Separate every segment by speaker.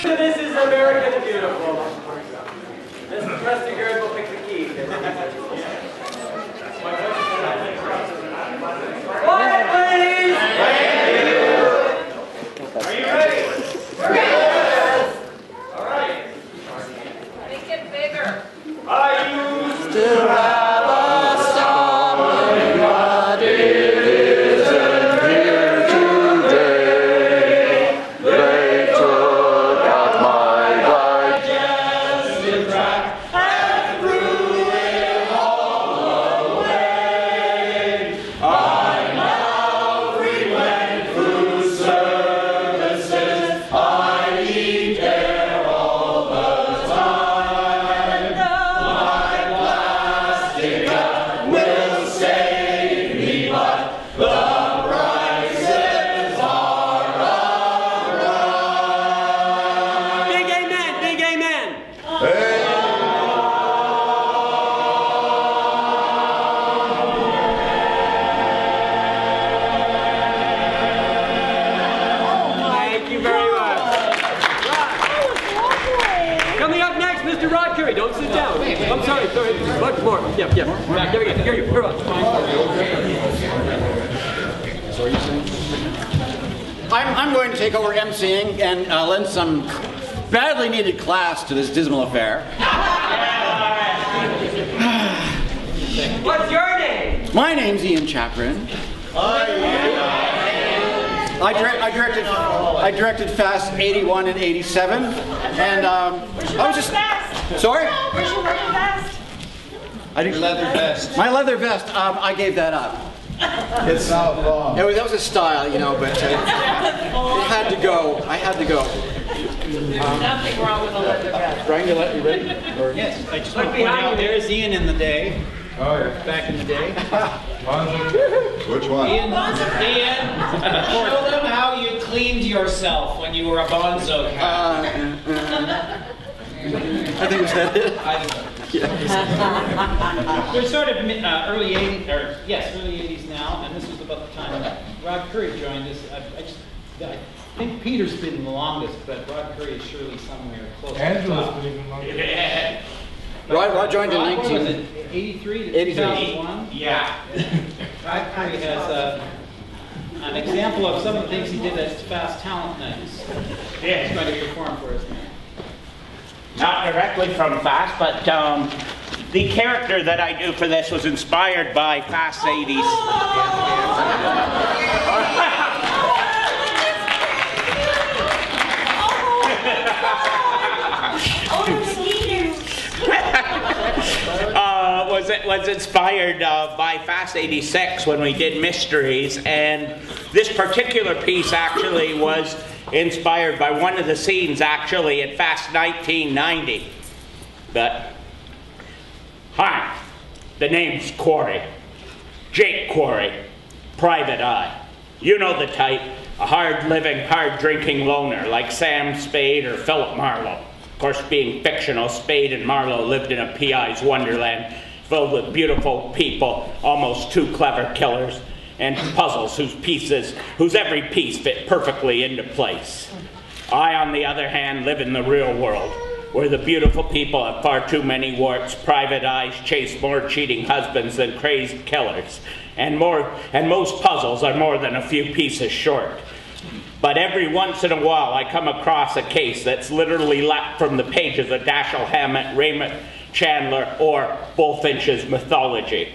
Speaker 1: This is American the Beautiful. Mr. Preston Gurd will pick the key. Quiet, please! Thank you! Are you ready? Yes! All right.
Speaker 2: Make it bigger.
Speaker 1: I used to have a summer, but it isn't here today. They took out my digestive tract and threw it all away. I now frequent food services. I eat there all the time. My plastic gut will save me, but the prices are a run. Big amen, big amen. Thank you very much. Coming up next, Mr. Rod Currie. Don't sit down. I'm sorry. Much more. Yeah. Here we go. Here you go.
Speaker 3: I'm going to take over emceeing and lend some badly needed class to this dismal affair.
Speaker 1: What's your name?
Speaker 3: My name's Ian Chapman. I directed FASS 81 and 87, and I was just sorry.
Speaker 2: Where's your leather vest?
Speaker 3: I didn't leather vest. My leather vest. I gave that up.
Speaker 4: It's not long.
Speaker 3: That was a style, you know, but it had to go. I had to go.
Speaker 2: Nothing wrong with a leather vest.
Speaker 3: Brian, you ready?
Speaker 5: Yes, I just want to point out there's Ian in the day.
Speaker 4: Oh, yeah.
Speaker 5: Back in the day.
Speaker 4: Which one?
Speaker 5: Ian, show them how you cleaned yourself when you were a bonzo cat.
Speaker 3: I think was that it?
Speaker 5: I don't know. We're sort of early 80s, or yes, early 80s now, and this was about the time that Rod Currie joined us. I think Peter's been the longest, but Rod Currie is surely somewhere close.
Speaker 4: Angela's been even longer.
Speaker 5: Yeah.
Speaker 3: Rod joined in
Speaker 5: Rod, what was
Speaker 3: 19...
Speaker 5: it, 83 to
Speaker 3: 83.
Speaker 5: 2001? Yeah. Rod Currie has an example of some of the things he did at FASS Talent Nights.
Speaker 6: Yes.
Speaker 5: He's going to perform for us now.
Speaker 6: Not directly from FASS, but the character that I do for this was inspired by FASS 80s. Was inspired by FASS 86 when we did mysteries, and this particular piece actually was inspired by one of the scenes actually at FASS 1990. But hi, the name's Currie, Jake Currie, Private Eye. You know the type, a hard-living, hard-drinking loner like Sam Spade or Philip Marlowe. Of course, being fictional, Spade and Marlowe lived in a PI's wonderland filled with beautiful people, almost too clever killers, and puzzles whose every piece fit perfectly into place. I, on the other hand, live in the real world, where the beautiful people have far too many warts, private eyes, chase more cheating husbands than crazed killers, and most puzzles are more than a few pieces short. But every once in a while I come across a case that's literally leapt from the pages of Dashiell Hammett, Raymond Chandler, or Bullfinch's mythology.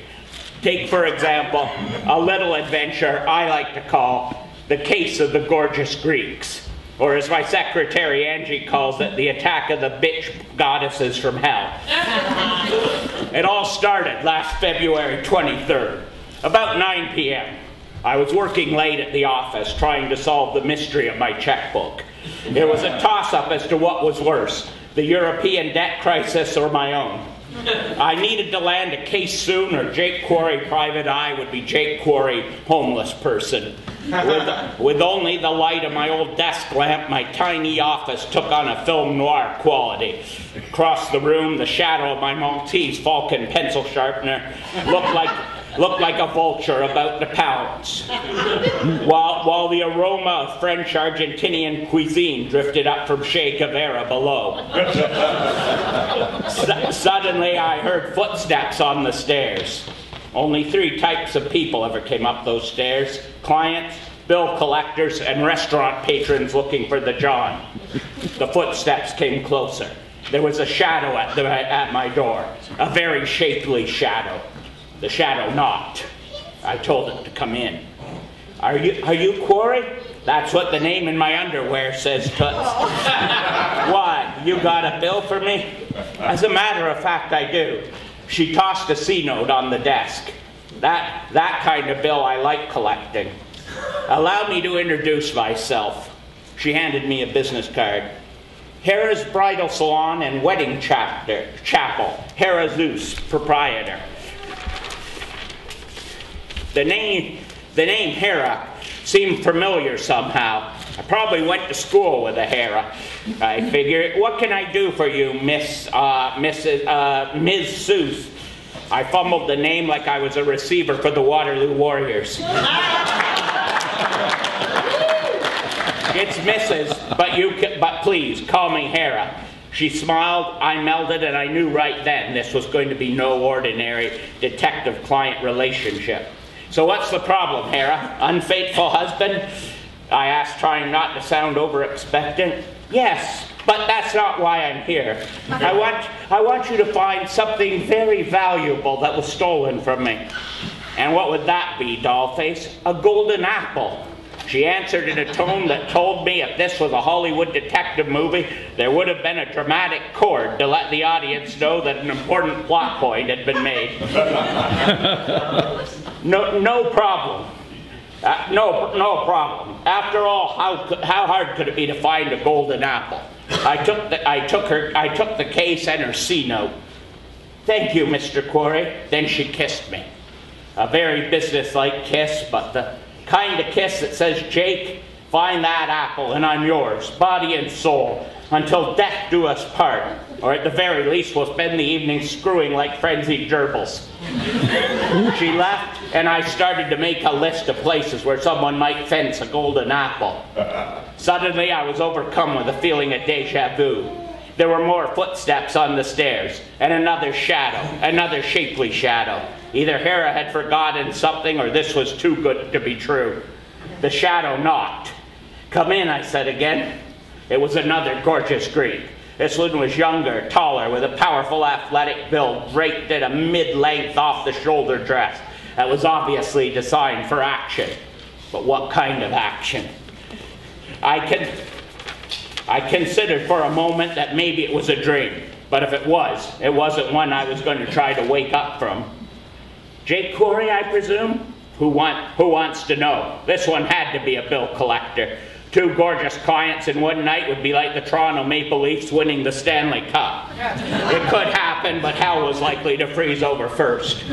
Speaker 6: Take, for example, a little adventure I like to call The Case of the Gorgeous Greeks, or as my secretary Angie calls it, The Attack of the Bitch Goddesses from Hell. It all started last February 23rd, about 9 p.m. I was working late at the office trying to solve the mystery of my checkbook. It was a toss-up as to what was worse, the European debt crisis or my own. I needed to land a case soon, or Jake Currie, Private Eye, would be Jake Currie, homeless person. With only the light of my old desk lamp, my tiny office took on a film noir quality. Across the room, the shadow of my Maltese Falcon pencil sharpener looked like a vulture about to pounce, while the aroma of French Argentinian cuisine drifted up from Che Guevara below. Suddenly, I heard footsteps on the stairs. Only 3 types of people ever came up those stairs: clients, bill collectors, and restaurant patrons looking for the John. The footsteps came closer. There was a shadow at my door, a very shapely shadow. The shadow knocked. I told it to come in. Are you Currie? That's what the name in my underwear says, Toots. Why, you got a bill for me? As a matter of fact, I do. She tossed a C-note on the desk. That kind of bill I like collecting. Allow me to introduce myself. She handed me a business card. Hera's Bridal Salon and Wedding Chapel. Hera Zeus, proprietor. The name Hera seemed familiar somehow. I probably went to school with a Hera. I figured, what can I do for you, Ms. Seuss? I fumbled the name like I was a receiver for the Waterloo Warriors. It's Mrs., but please, call me Hera. She smiled, I melded, and I knew right then this was going to be no ordinary detective-client relationship. So what's the problem, Hera? Unfaithful husband? I asked, trying not to sound over-expectant. Yes, but that's not why I'm here. I want you to find something very valuable that was stolen from me. And what would that be, Dollface? A golden apple. She answered in a tone that told me if this was a Hollywood detective movie, there would have been a dramatic chord to let the audience know that an important plot point had been made. No problem. No problem. After all, how hard could it be to find a golden apple? I took the case and her C-note. Thank you, Mr. Currie. Then she kissed me. A very businesslike kiss, but the kind of kiss that says, Jake, find that apple and I'm yours, body and soul, until death do us part. Or at the very least, we'll spend the evening screwing like frenzied gerbils. She left, and I started to make a list of places where someone might fence a golden apple. Suddenly, I was overcome with a feeling of deja vu. There were more footsteps on the stairs, and another shadow, another shapely shadow. Either Hera had forgotten something, or this was too good to be true. The shadow knocked. Come in, I said again. It was another gorgeous Greek. This one was younger, taller, with a powerful athletic build draped in a mid-length off-the-shoulder dress that was obviously designed for action. But what kind of action? I considered for a moment that maybe it was a dream, but if it wasn't one I was going to try to wake up from. Jake Currie, I presume? Who wants to know? This one had to be a bill collector. 2 gorgeous clients in one night would be like the Toronto Maple Leafs winning the Stanley Cup. It could happen, but hell was likely to freeze over first.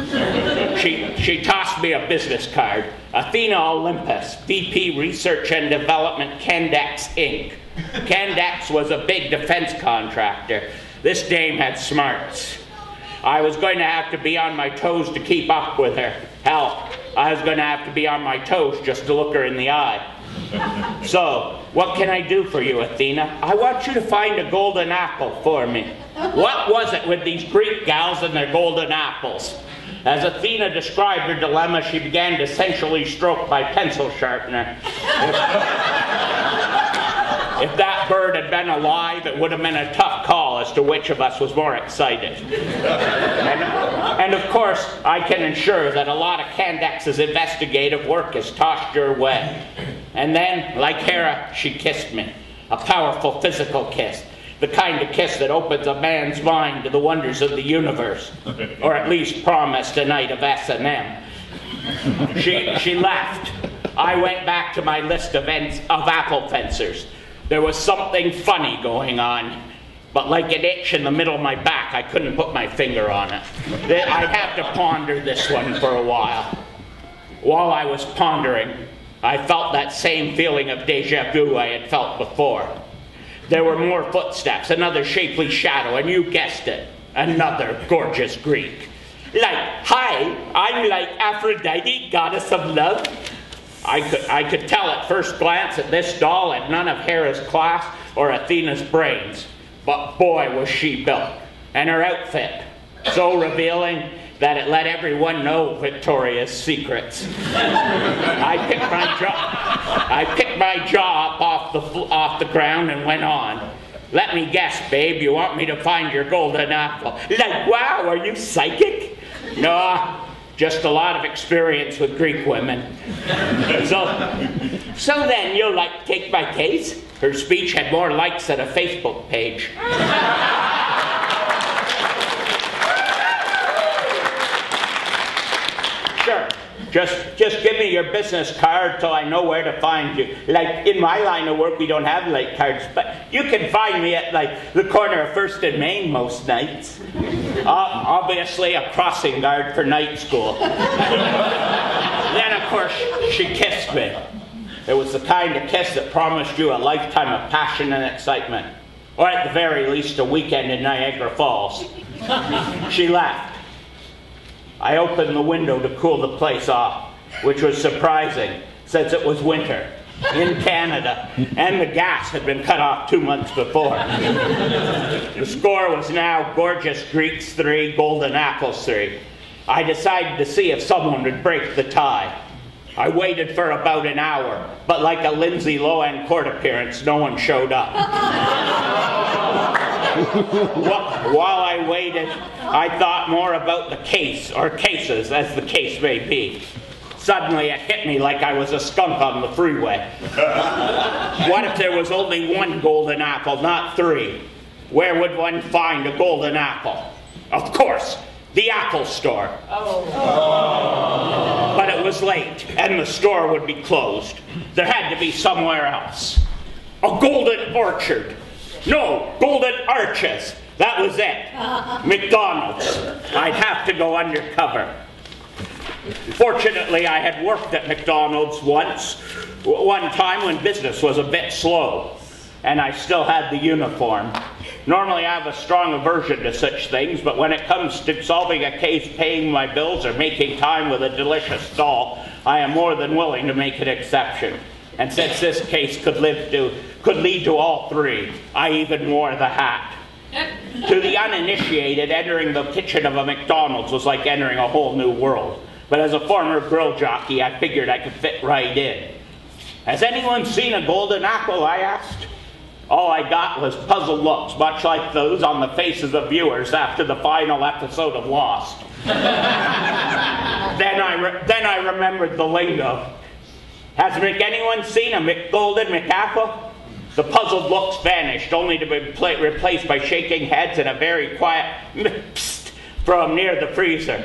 Speaker 6: She tossed me a business card. Athena Olympus, VP Research and Development, Candex Inc. Candex was a big defense contractor. This dame had smarts. I was going to have to be on my toes to keep up with her. Hell, I was going to have to be on my toes just to look her in the eye. So, what can I do for you, Athena? I want you to find a golden apple for me. What was it with these Greek gals and their golden apples? As Athena described her dilemma, she began to sensually stroke my pencil sharpener. If that bird had been alive, it would have been a tough call as to which of us was more excited. And of course, I can ensure that a lot of Candex's investigative work is tossed your way. And then, like Hera, she kissed me. A powerful physical kiss. The kind of kiss that opens a man's mind to the wonders of the universe. Or at least promised a night of S&M. She left. I went back to my list of apple fencers. There was something funny going on, but like an itch in the middle of my back, I couldn't put my finger on it. I'd have to ponder this one for a while. While I was pondering, I felt that same feeling of deja vu I had felt before. There were more footsteps, another shapely shadow, and you guessed it, another gorgeous Greek. Like, hi, I'm like Aphrodite, goddess of love. I could tell at first glance that this doll had none of Hera's class or Athena's brains. But boy, was she built. And her outfit, so revealing that it let everyone know Victoria's secrets. I picked my jaw up off the ground and went on. Let me guess, babe, you want me to find your golden apple. Like, wow, are you psychic? No, just a lot of experience with Greek women. So then you'll like take my case? Her speech had more likes than a Facebook page. Sure. Just give me your business card so I know where to find you. Like, in my line of work, we don't have light cards, but you can find me at, like, the corner of 1st and Main most nights. Obviously, a crossing guard for night school. Then, of course, she kissed me. It was the kind of kiss that promised you a lifetime of passion and excitement. Or at the very least, a weekend in Niagara Falls. She laughed. I opened the window to cool the place off, which was surprising since it was winter in Canada and the gas had been cut off 2 months before. The score was now gorgeous Greeks 3, golden apples 3. I decided to see if someone would break the tie. I waited for about an hour, but like a Lindsay Lohan court appearance, no one showed up. While I waited, I thought more about the case, or cases, as the case may be. Suddenly it hit me like I was a skunk on the freeway. What if there was only one golden apple, not 3? Where would one find a golden apple? Of course, the Apple Store. But it was late, and the store would be closed. There had to be somewhere else. A golden orchard. No, golden arches. That was it. McDonald's. I'd have to go undercover. Fortunately, I had worked at McDonald's one time when business was a bit slow, and I still had the uniform. Normally, I have a strong aversion to such things, but when it comes to solving a case, paying my bills, or making time with a delicious doll, I am more than willing to make an exception. And since this case could lead to all 3, I even wore the hat. To the uninitiated, entering the kitchen of a McDonald's was like entering a whole new world. But as a former grill jockey, I figured I could fit right in. Has anyone seen a golden apple? I asked. All I got was puzzled looks, much like those on the faces of viewers after the final episode of Lost. Then I remembered the lingo. Has anyone seen a golden McApple? The puzzled looks vanished, only to be replaced by shaking heads and a very quiet psst from near the freezer.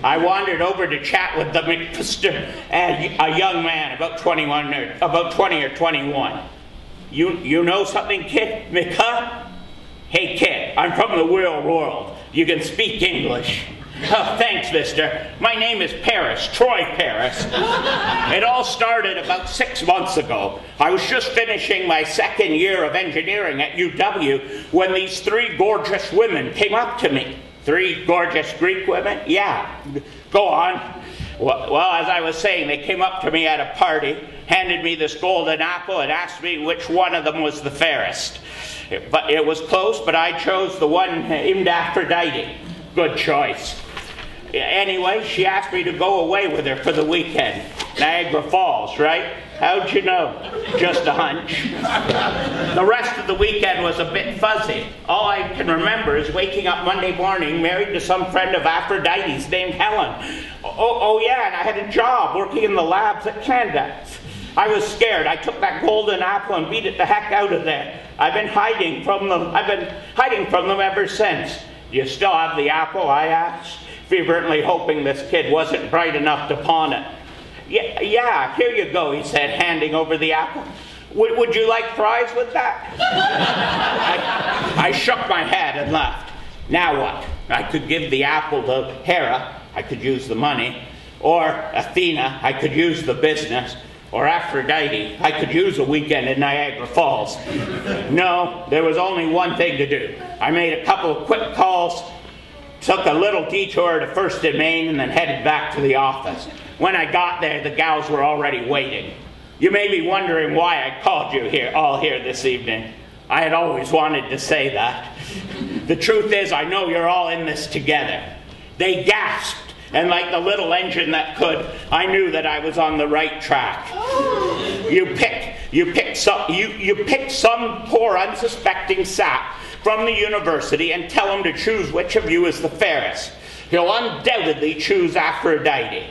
Speaker 6: I wandered over to chat with the McPister, a young man about 20 or 21. You know something, kid? McHutt? Hey, kid, I'm from the real world. You can speak English. Oh, thanks, mister. My name is Paris, Troy Paris. It all started about 6 months ago. I was just finishing my 2nd year of engineering at UW when these 3 gorgeous women came up to me. 3 gorgeous Greek women? Yeah. Go on. Well, as I was saying, they came up to me at a party, handed me this golden apple, and asked me which one of them was the fairest. But it was close, but I chose the one named Aphrodite. Good choice. Anyway, she asked me to go away with her for the weekend. Niagara Falls, right? How'd you know? Just a hunch. The rest of the weekend was a bit fuzzy. All I can remember is waking up Monday morning married to some friend of Aphrodite's named Helen. Oh yeah, and I had a job working in the labs at Candace. I was scared. I took that golden apple and beat it the heck out of there. I've been hiding from them ever since. Do you still have the apple? I asked, fervently hoping this kid wasn't bright enough to pawn it. Yeah, here you go, he said, handing over the apple. Would you like fries with that? I shook my head and left. Now what? I could give the apple to Hera. I could use the money. Or Athena. I could use the business. or Aphrodite, I could use a weekend in Niagara Falls. No, there was only one thing to do. I made a couple of quick calls, took a little detour to First and Main, and then headed back to the office. When I got there, the gals were already waiting. You may be wondering why I called you all here this evening. I had always wanted to say that. The truth is, I know you're all in this together. They gasped, and like the little engine that could, I knew that I was on the right track. You picked some poor unsuspecting sap from the university and tell him to choose which of you is the fairest. He'll undoubtedly choose Aphrodite.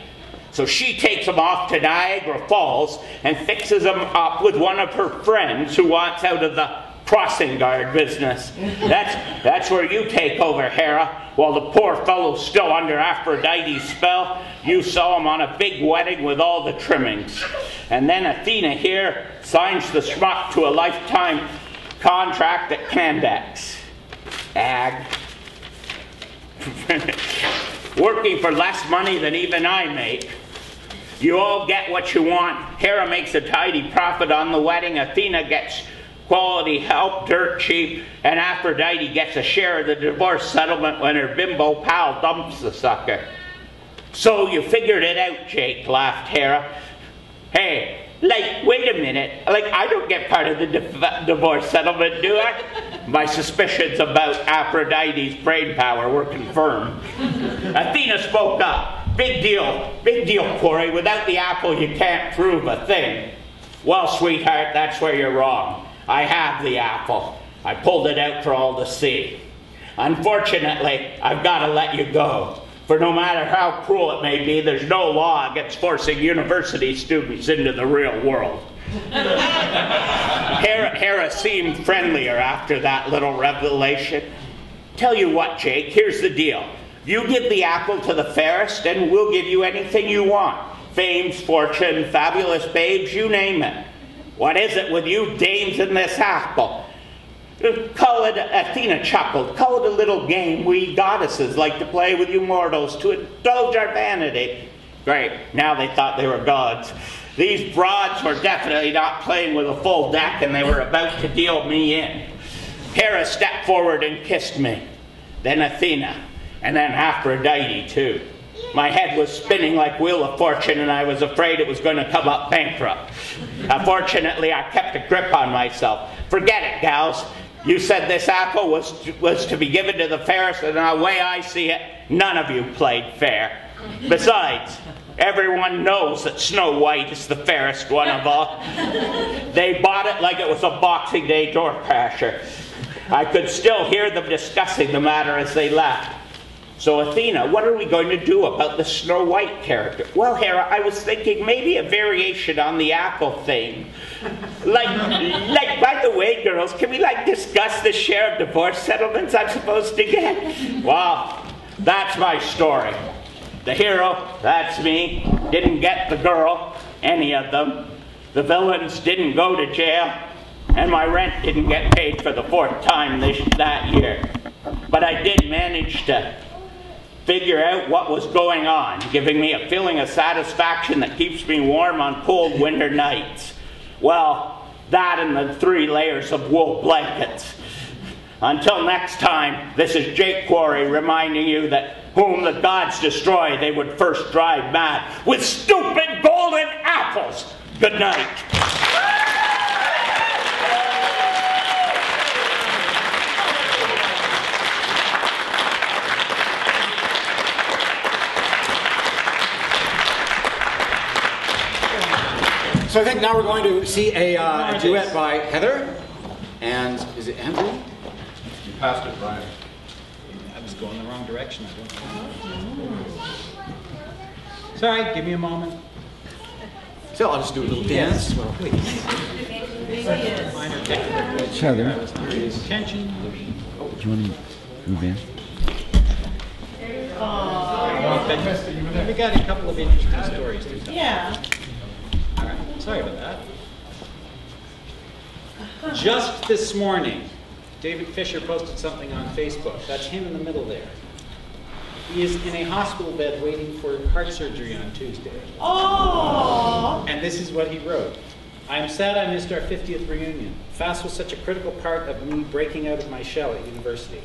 Speaker 6: So she takes him off to Niagara Falls and fixes him up with one of her friends who wants out of the crossing guard business. That's where you take over, Hera. While the poor fellow's still under Aphrodite's spell, you saw him on a big wedding with all the trimmings. And then Athena here signs the schmuck to a lifetime contract at Candex. Ag. Working for less money than even I make. You all get what you want. Hera makes a tidy profit on the wedding. Athena gets quality help, dirt cheap, and Aphrodite gets a share of the divorce settlement when her bimbo pal dumps the sucker. So you figured it out, Jake, laughed Hera. Hey, wait a minute. I don't get part of the divorce settlement, do I? My suspicions about Aphrodite's brain power were confirmed. Athena spoke up. Big deal, Currie. Without the apple, you can't prove a thing. Well, sweetheart, that's where you're wrong. I have the apple. I pulled it out for all to see. Unfortunately, I've got to let you go. For no matter how cruel it may be, there's no law against forcing university students into the real world. Hera seemed friendlier after that little revelation. Tell you what, Jake, here's the deal. You give the apple to the fairest, and we'll give you anything you want. Fame, fortune, fabulous babes, you name it. What is it with you dames in this apple? Call it, Athena chuckled, call it a little game we goddesses like to play with you mortals to indulge our vanity. Great, now they thought they were gods. These broads were definitely not playing with a full deck, and they were about to deal me in. Hera stepped forward and kissed me. Then Athena, and then Aphrodite too. My head was spinning like Wheel of Fortune, and I was afraid it was going to come up bankrupt. Fortunately, I kept a grip on myself. Forget it, gals. You said this apple was to be given to the fairest, and the way I see it, none of you played fair. Besides, everyone knows that Snow White is the fairest one of all. They bought it like it was a Boxing Day door crasher. I could still hear them discussing the matter as they left. So Athena, what are we going to do about the Snow White character? Well, Hera, I was thinking maybe a variation on the apple thing. By the way, girls, can we discuss the share of divorce settlements I'm supposed to get? Well, that's my story. The hero, that's me, didn't get the girl, any of them. The villains didn't go to jail, and my rent didn't get paid for the 4th time that year. But I did manage to figure out what was going on, giving me a feeling of satisfaction that keeps me warm on cold winter nights. Well, that and the 3 layers of wool blankets. Until next time, this is Jake Currie reminding you that whom the gods destroy, they would first drive mad with stupid golden apples. Good night.
Speaker 3: So I think now we're going to see a duet by Heather. And is it Andrew?
Speaker 4: You passed it, Brian.
Speaker 5: I was going the wrong direction. Sorry, give me a moment.
Speaker 3: So I'll just do a little dance. Well, please.
Speaker 5: Minor technical glitch.
Speaker 7: Heather.
Speaker 5: I was not paying attention.
Speaker 7: Do you want to move in?
Speaker 5: We got a couple of interesting stories to tell.
Speaker 2: Yeah.
Speaker 5: All right, sorry about that. Just this morning, David Fisher posted something on Facebook. That's him in the middle there. He is in a hospital bed waiting for heart surgery on Tuesday.
Speaker 2: Oh.
Speaker 5: And this is what he wrote. I am sad I missed our 50th reunion. FASS was such a critical part of me breaking out of my shell at university.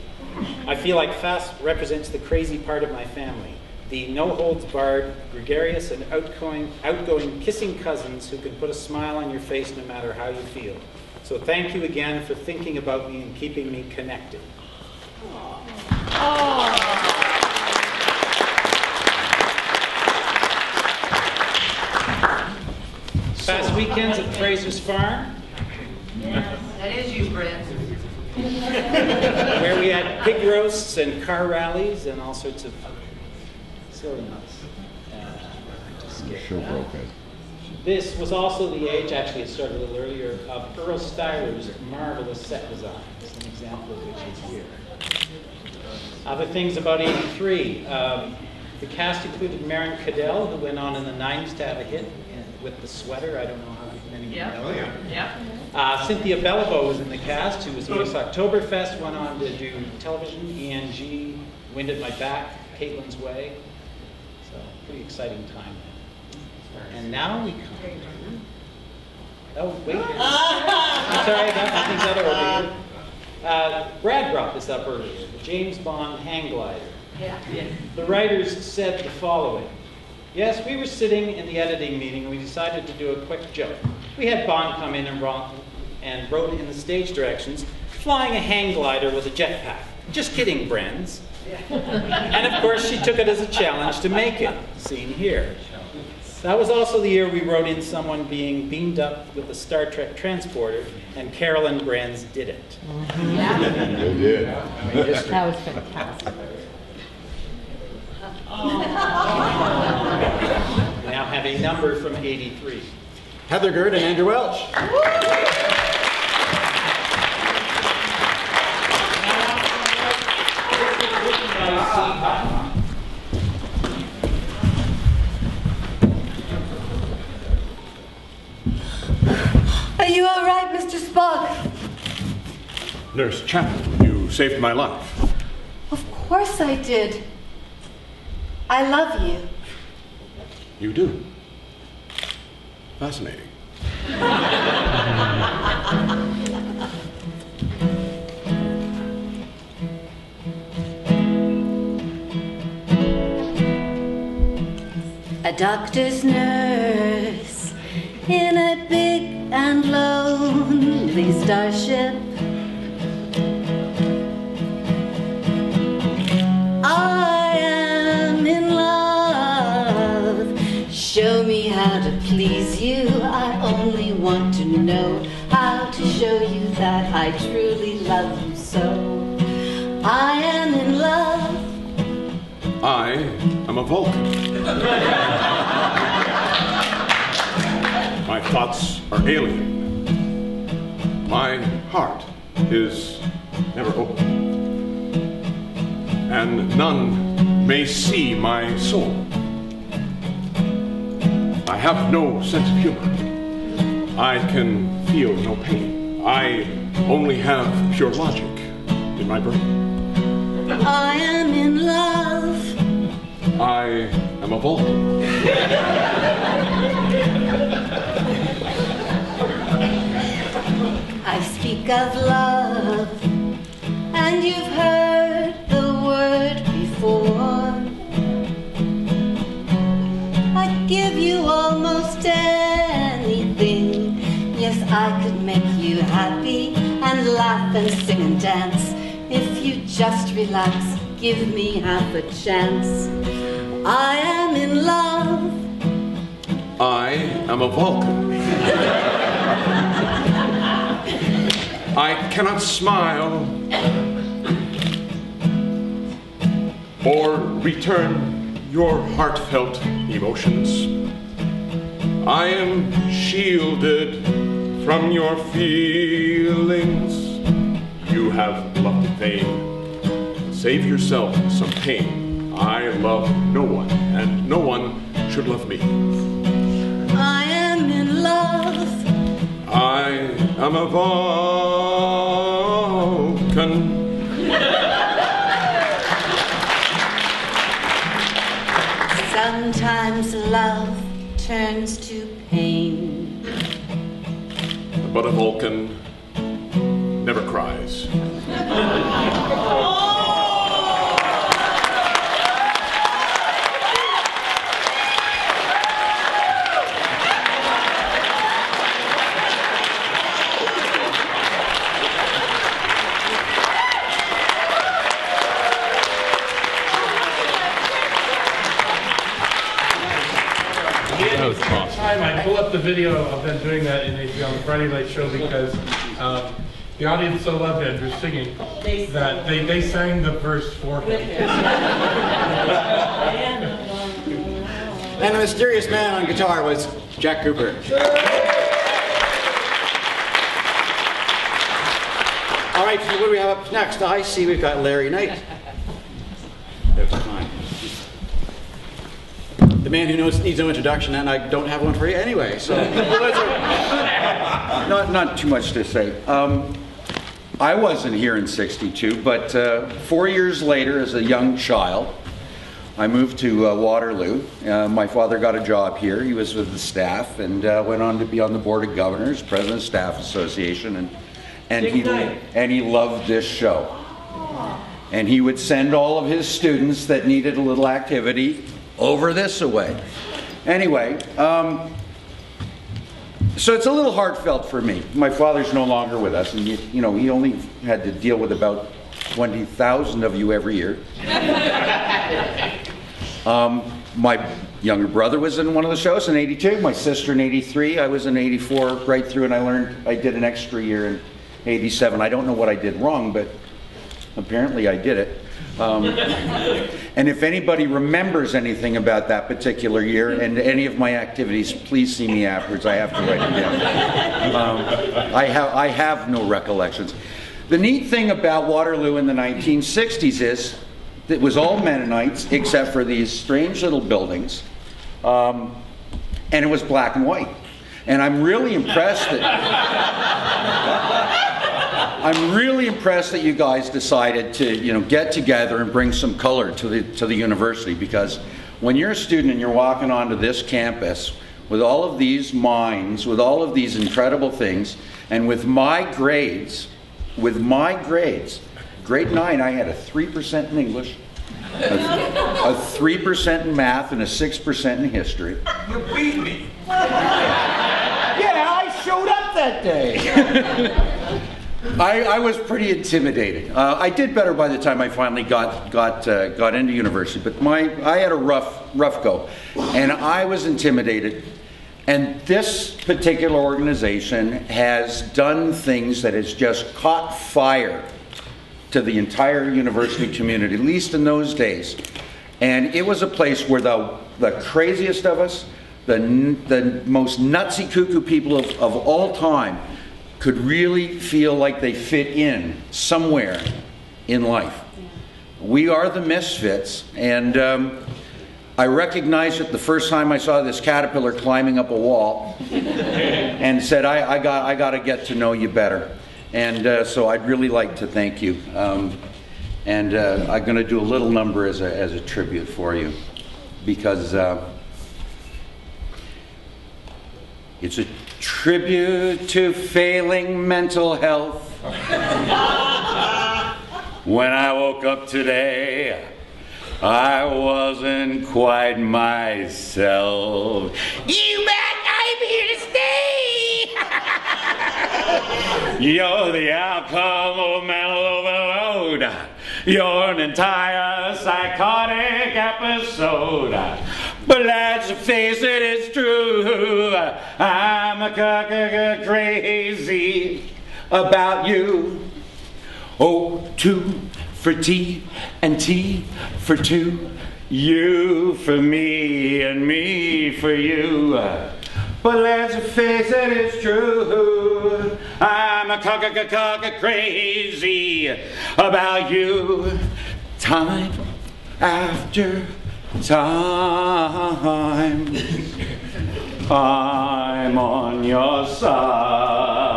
Speaker 5: I feel like FASS represents the crazy part of my family. The no-holds-barred, gregarious, and outgoing kissing cousins who can put a smile on your face no matter how you feel. So thank you again for thinking about me and keeping me connected. FASS weekends at Fraser's Farm.
Speaker 2: That is you, Brent.
Speaker 5: Where we had pig roasts and car rallies and all sorts of silly nuts. This was also the age, actually it started a little earlier, of Earl Styler's marvelous set designs, an example of which is here. Other things about 83. The cast included Maren Cadell, who went on in the 90s to have a hit with the sweater. I don't know how many of you know.
Speaker 2: Yeah.
Speaker 5: Cynthia Beliveau was in the cast, who was Miss Oktoberfest, went on to do television, ENG, Wind at My Back, Caitlin's Way. So, pretty exciting time. And now we come. Oh, wait. I'm sorry, I think that over here. Brad brought this up earlier, the James Bond hang glider.
Speaker 2: Yeah.
Speaker 5: The writers said the following. Yes, we were sitting in the editing meeting and we decided to do a quick joke. We had Bond come in and wrote in the stage directions, flying a hang glider with a jetpack. Just kidding, friends. And of course, she took it as a challenge to make it, seen here. That was also the year we wrote in someone being beamed up with the Star Trek transporter, and Carolyn Brands did it.
Speaker 2: Yeah.
Speaker 4: They did.
Speaker 8: That was fantastic.
Speaker 5: We now have a number from 83.
Speaker 3: Heather Gurd and Andrew Welch.
Speaker 9: Are you all right, Mr. Spock?
Speaker 4: Nurse Chapman, you saved my life.
Speaker 9: Of course I did. I love you.
Speaker 4: You do. Fascinating.
Speaker 9: A doctor's nurse in a big and lonely starship. I am in love. Show me how to please you. I only want to know how to show you that I truly love you so. I am in love.
Speaker 4: I am a Vulcan. My thoughts are alien. My heart is never open. And none may see my soul. I have no sense of humor. I can feel no pain. I only have pure logic in my brain.
Speaker 9: I am in love.
Speaker 4: I am a Vulcan.
Speaker 9: I speak of love, and you've heard the word before. I'd give you almost anything. Yes, I could make you happy and laugh and sing and dance. If you just relax, give me half a chance. I am in love.
Speaker 4: I am a Vulcan. I cannot smile or return your heartfelt emotions. I am shielded from your feelings. You have loved in vain. Save yourself some pain. I love no one, and no one should love me.
Speaker 9: I am in love.
Speaker 4: I am a Vulcan.
Speaker 9: Sometimes love turns to pain.
Speaker 4: But a Vulcan never cries.
Speaker 10: I pull up the video of them doing that in on the Friday Night Show because the audience so loved Andrew singing that they sang the verse for him.
Speaker 3: And the mysterious man on guitar was Jack Cooper. All right, so what do we have up next? I see we've got Larry Knight. The man who needs no introduction, and I don't have one for you anyway. So,
Speaker 11: not too much to say. I wasn't here in '62, but 4 years later, as a young child, I moved to Waterloo. My father got a job here. He was with the staff, and went on to be on the board of governors, president of Staff Association, and he loved this show. And he would send all of his students that needed a little activity over this way. Anyway, so it's a little heartfelt for me. My father's no longer with us, and you know, he only had to deal with about 20,000 of you every year. My younger brother was in one of the shows in '82, my sister in '83, I was in '84 right through, and I did an extra year in '87. I don't know what I did wrong, but apparently I did it. And if anybody remembers anything about that particular year and any of my activities, please see me afterwards. I have to write it down. I have no recollections. The neat thing about Waterloo in the 1960s is that it was all Mennonites except for these strange little buildings, and it was black and white. And I'm really impressed that you guys decided to, you know, get together and bring some color to the university, because when you're a student and you're walking onto this campus with all of these minds, with all of these incredible things, and with my grades, grade 9 I had a 3% in English, a 3% in math, and a 6% in history.
Speaker 6: You beat me.
Speaker 11: Yeah, I showed up that day. I was pretty intimidated. I did better by the time I finally got into university, but I had a rough go, and I was intimidated. And this particular organization has done things that has just caught fire to the entire university community, at least in those days. And it was a place where the craziest of us, the most nutsy cuckoo people of all time, could really feel like they fit in somewhere in life. We are the misfits, and I recognized it the first time I saw this caterpillar climbing up a wall, and said, I got to get to know you better. And so I'd really like to thank you. And I'm going to do a little number as a tribute for you, because it's a tribute to failing mental health. When I woke up today, I wasn't quite myself. You bet I'm here to stay. You're the outcome of mental overload. You're an entire psychotic episode. But let's face it, it's true. I'm a crazy about you. Oh, 2 for T and T for 2. You for me and me for you. But let's face it, it's true. I'm a crazy about you. Time after time, I'm on your side.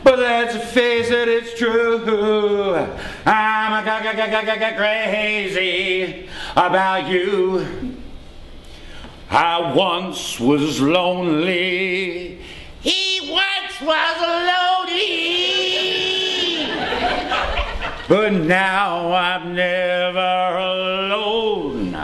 Speaker 11: But let's face it, it's true. I'm a crazy about you. I once was lonely. He once was lonely. But now I'm never alone.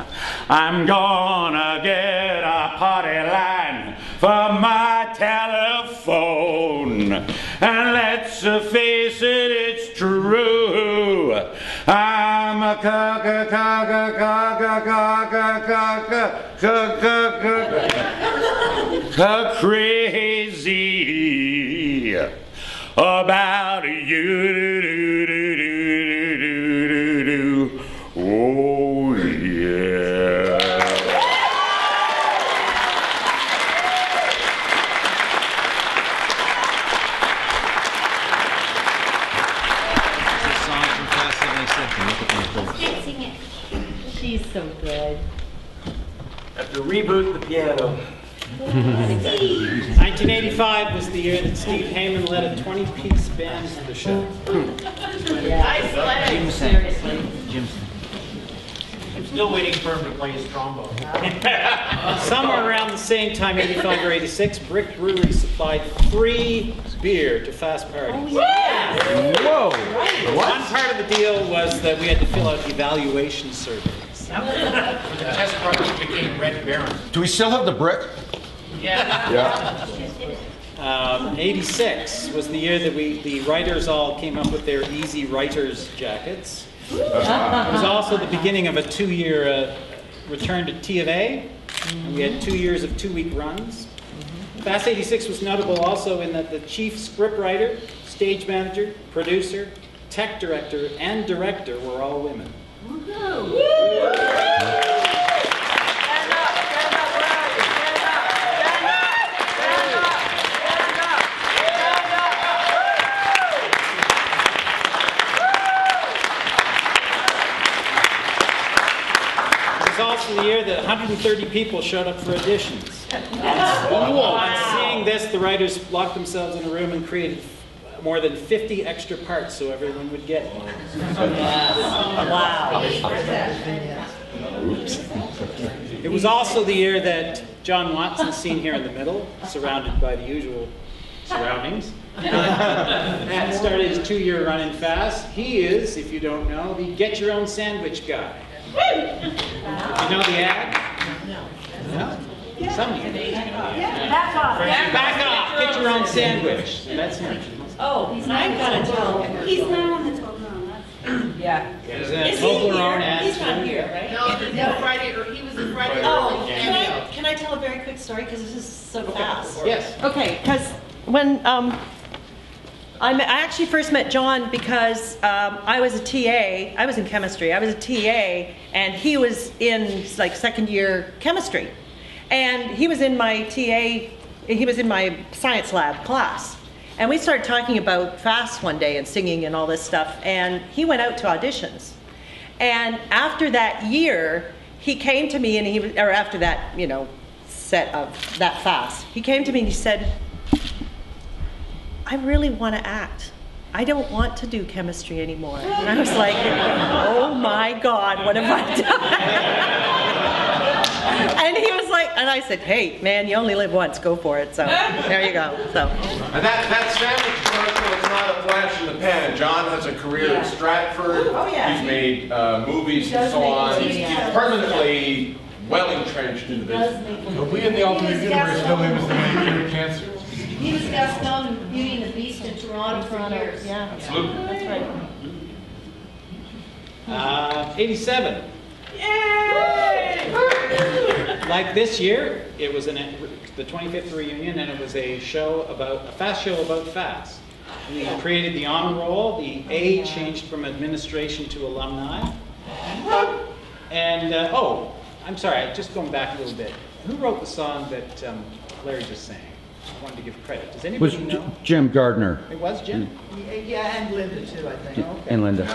Speaker 11: I'm gonna get a party line for my telephone. And let's face it, it's true. I'm a crazy about you. Oh yeah.
Speaker 8: She's so good.
Speaker 1: Have to reboot the piano.
Speaker 5: 1985 was the year that Steve Heyman led a 20-piece band to the show.
Speaker 2: Nice legs.
Speaker 8: Seriously.
Speaker 6: I'm still waiting for him to play his trombone.
Speaker 5: Somewhere around the same time, 85 or 86, Brick Brewery supplied free beer to FASS parties.
Speaker 11: Whoa.
Speaker 5: One part of the deal was that we had to fill out evaluation surveys.
Speaker 6: The test product became Red Baron.
Speaker 11: Do we still have the brick?
Speaker 6: Yeah.
Speaker 5: 86 was the year that the writers all came up with their Easy Writers jackets. It was also the beginning of a 2-year return to T of A. And we had 2 years of 2-week runs. FASS 86 was notable also in that the chief scriptwriter, stage manager, producer, tech director, and director were all women. Also the year that 130 people showed up for auditions. On seeing this, the writers locked themselves in a room and created more than 50 extra parts so everyone would get one.
Speaker 8: Wow.
Speaker 5: It was also the year that John Watson, seen here in the middle, surrounded by the usual surroundings, and started his 2-year run in FASS. He is, if you don't know, the Get Your Own Sandwich guy. You know the ad? No. Some of you.
Speaker 2: Back off.
Speaker 5: Back off. Get your own sandwich. That's him.
Speaker 2: Oh, he's not gonna tell. He's not on the Toblerone. Yeah.
Speaker 5: There's a Toblerone ad.
Speaker 2: He's not here, right? No, Friday. He was in Friday.
Speaker 12: Oh, can I tell a very quick story because this is so fast?
Speaker 5: Yes.
Speaker 12: Okay, because when I actually first met John because I was a TA. I was in chemistry. I was a TA, and he was in like second year chemistry, and he was in my TA. He was in my science lab class, and we started talking about FASS one day and singing and all this stuff. And he went out to auditions, and after that year, he came to me and after that set of that FASS, he came to me and he said, I really want to act. I don't want to do chemistry anymore. And I was like, oh my God, what have I done? And he was like, and I said, hey, man, you only live once, go for it. So there you go. So.
Speaker 4: And that sandwich commercial is not a flash in the pan. John has a career at Stratford.
Speaker 12: Oh, yeah.
Speaker 4: He's made movies and so on. He's permanently well entrenched in the business.
Speaker 10: But we in the alternate universe know him as the man who cured cancer.
Speaker 2: He was Gaston in Beauty and the Beast in Toronto for years.
Speaker 12: Yeah,
Speaker 4: Absolutely.
Speaker 12: that's right.
Speaker 5: 87. Yay! Like this year, it was the 25th reunion, and it was a FASS show about FASS. We created the honor roll. The A changed from administration to alumni. And I'm sorry, just going back a little bit. Who wrote the song that Larry just sang? I wanted to give credit. Does anybody know?
Speaker 7: Jim Gardner.
Speaker 5: It was Jim?
Speaker 2: Yeah, and Linda too, I think.
Speaker 5: Okay.
Speaker 7: And Linda.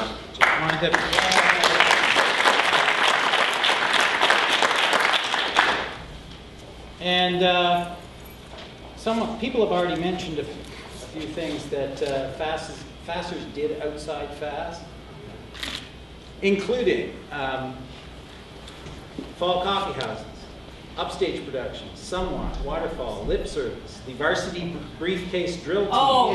Speaker 5: And some people have already mentioned a few things that FASSers did outside FASS, including Fall Coffee Houses, Upstage Productions, Somewhat, Waterfall, Lip Service, the Varsity Briefcase Drill Team.
Speaker 12: Oh,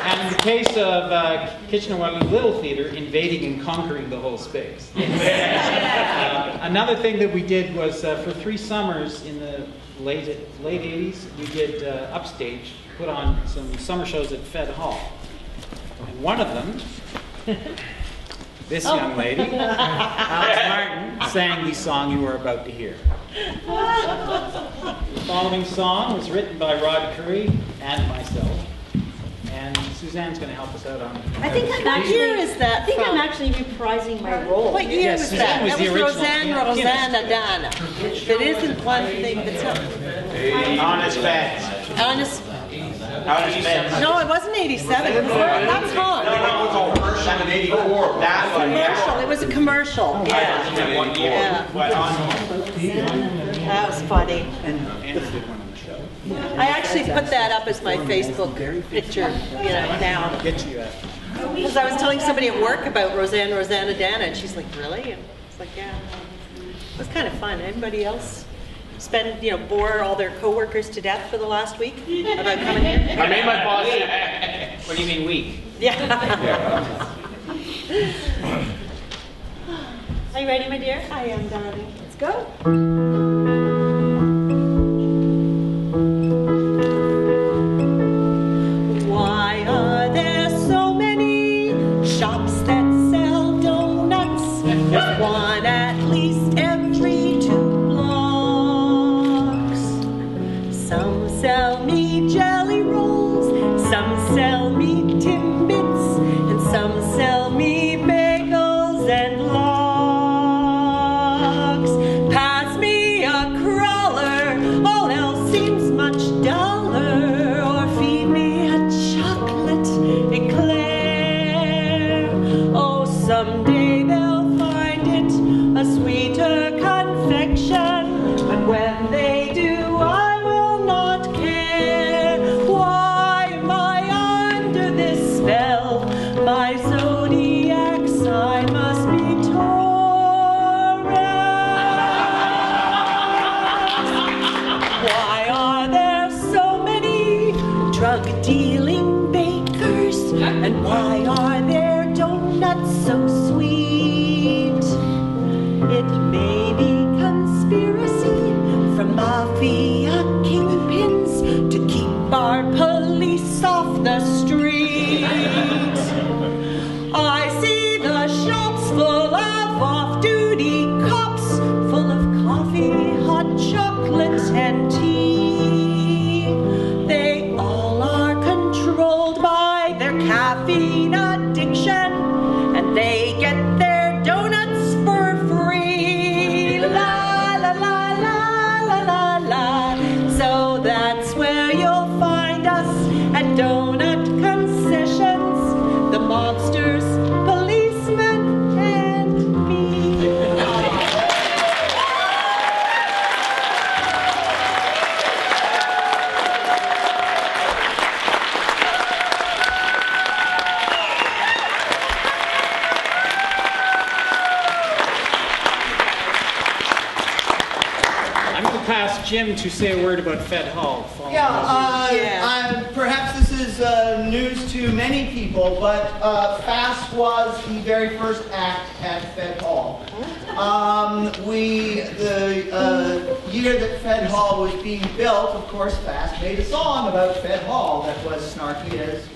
Speaker 5: And in the case of Kitchener-Waterloo Little Theatre, invading and conquering the whole space. Another thing that we did was for 3 summers in the late 80s, we did Upstage, put on some summer shows at Fed Hall. And one of them, this young lady, Alice Martin, sang the song you are about to hear. The following song was written by Rod Currie and myself. And Suzanne's going to help us out on it.
Speaker 2: I think I'm
Speaker 12: What year
Speaker 2: actually,
Speaker 12: is that
Speaker 2: I think
Speaker 12: from?
Speaker 2: I'm actually reprising my role.
Speaker 12: What year
Speaker 5: Yes,
Speaker 12: was
Speaker 5: Suzanne
Speaker 12: that?
Speaker 5: was
Speaker 12: That
Speaker 5: the
Speaker 12: was
Speaker 5: original
Speaker 12: Rosanna
Speaker 5: pianist.
Speaker 12: Dana. It isn't one thing that's not.
Speaker 6: Honest Bets.
Speaker 12: Honest.
Speaker 6: Honest Bets.
Speaker 12: No, it wasn't 87. That's wrong.
Speaker 6: No, it was 84. That one,
Speaker 12: Commercial. It was a commercial. Yeah.
Speaker 6: What year?
Speaker 12: Yeah.
Speaker 6: What on?
Speaker 12: That was funny. I actually put that up as my Facebook picture, now. Because I was telling somebody at work about Rosanna Dana, and she's like, really? And it's like, yeah. It was kind of fun. Anybody else bore all their coworkers to death for the last week about coming here?
Speaker 6: I made my boss.
Speaker 5: What do you mean weak?
Speaker 12: Yeah. Are you ready, my dear?
Speaker 2: I am, darling. Let's go.
Speaker 12: Why are there so many shops that sell donuts? There's one at least every 2 blocks. Some sell me jelly rolls, some sell me Timbits, and some sell me bagels and lox. Pass me a crawler, all else seems much duller, or feed me a chocolate eclair. Oh, someday they'll find it a sweeter confection, but when they do, I will not care. Why am I under this spell? My zodiac sign must be Taurus. Why are there so many drug-dealing bakers? And why are their donuts so sweet? It may be conspiracy from mafia kingpins to keep our police off the street. I see the shops full of off-duty cops, full of coffee, hot chocolate, and tea. They all are controlled by their caffeine addiction, and they get their donuts for free. La la la la la la la. So that's where you'll find us at donut concessions, the monsters, policemen, and me.
Speaker 5: I'm going to pass Jim to say a word about Fed Hall.
Speaker 13: Perhaps this is news to many people, but FASS was the very first act at Fed Hall. The year that Fed Hall was being built, of course, FASS made a song about Fed Hall that was snarky as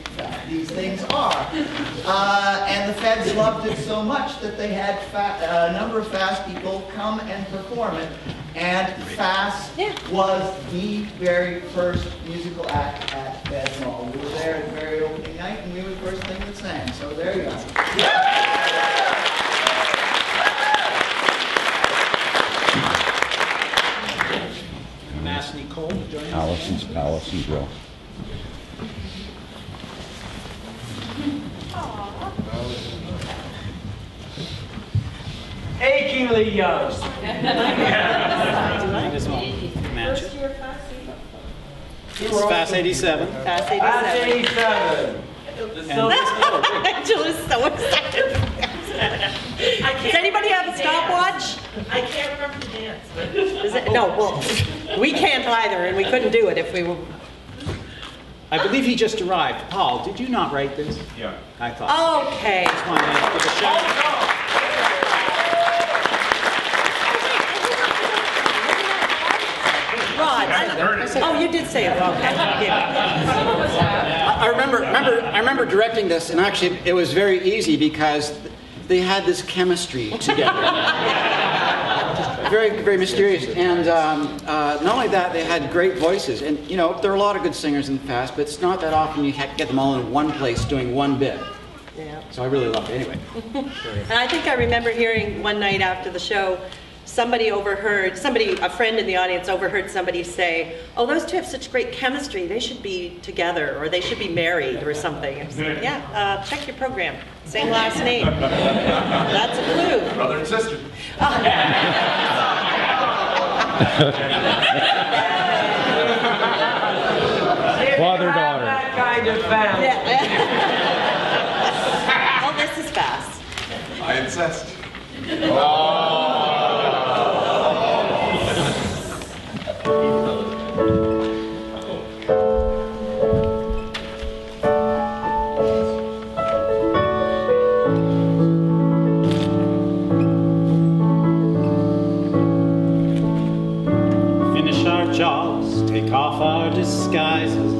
Speaker 13: these things are. And the Feds loved it so much that they had a number of FASS people come and perform it. And FASS was the very first musical act at Fed Hall. We were there at the very opening night, and we were the first thing that sang. So there you go.
Speaker 5: I'm going to ask Nicole to join us.
Speaker 7: Allison's Grill.
Speaker 1: Achingly young.
Speaker 5: This one matches. It's FASS 87.
Speaker 12: FASS 87.
Speaker 1: FASS 87.
Speaker 12: Angela's so excited. Does anybody have a stopwatch?
Speaker 2: I can't remember the dance.
Speaker 12: No, well, we can't either, and we couldn't do it if we were.
Speaker 5: I believe he just arrived. Paul, did you not write this?
Speaker 4: Yeah.
Speaker 5: I thought.
Speaker 12: Okay.
Speaker 5: Just wanted to give a shout out.
Speaker 12: Rod. Oh, you did say it. Okay.
Speaker 3: I remember directing this, and actually it was very easy because they had this chemistry together. Very, very mysterious. And not only that, they had great voices. And, you know, there are a lot of good singers in the FASS, but it's not that often you get them all in one place doing one bit.
Speaker 12: Yeah.
Speaker 3: So I really loved it. Anyway.
Speaker 12: And I think I remember hearing one night after the show, a friend in the audience overheard somebody say, oh, those two have such great chemistry, they should be together, or they should be married, or something. I was like, yeah, check your program. Same last name. That's a clue.
Speaker 4: Brother and sister.
Speaker 7: Father, daughter.
Speaker 1: That kind of family.
Speaker 12: Oh, this is fast.
Speaker 4: I incest.
Speaker 5: Finish our jobs, take off our disguises.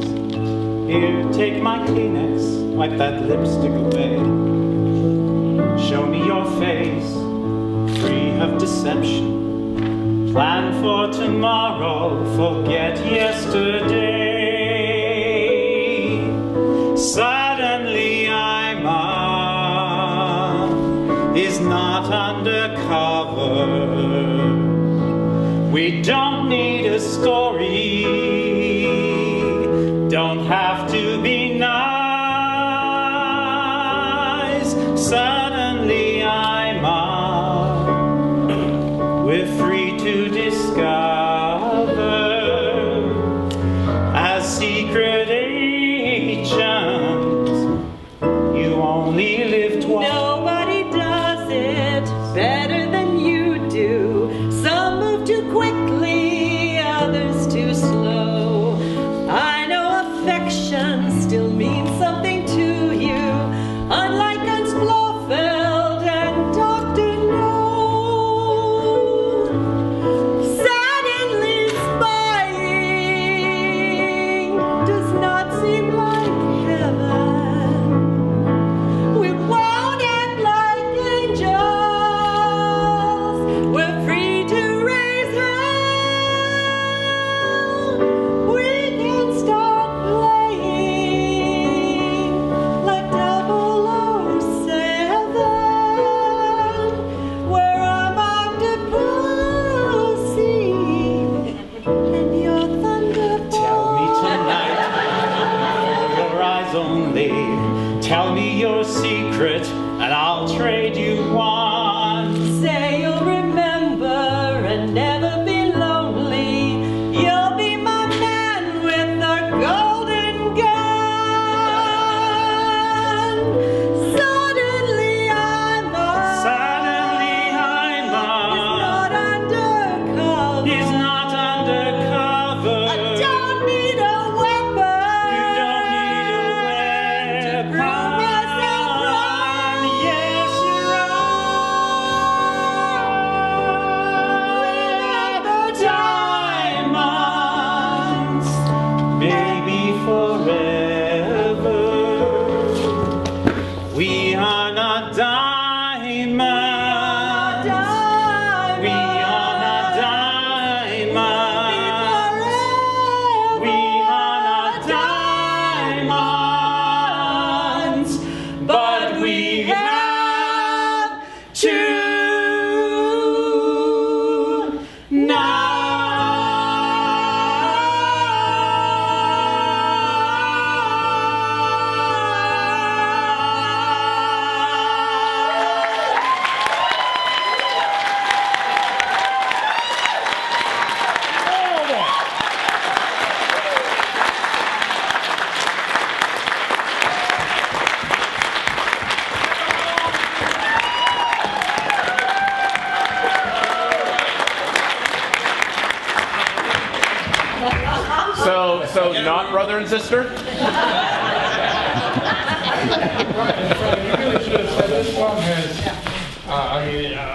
Speaker 5: Here, take my Kleenex, wipe that lipstick away. Show me your face, free of deception. Plan for tomorrow, forget yesterday. Suddenly I'm is not undercover. We don't need a story, don't have to be nice. Suddenly I'm we're free to discover as secret agents. You only live twice.
Speaker 12: Nobody does it better than you do. Some move too quickly, others too slow.
Speaker 14: So not brother and sister?
Speaker 10: Right, you really should have said this song has,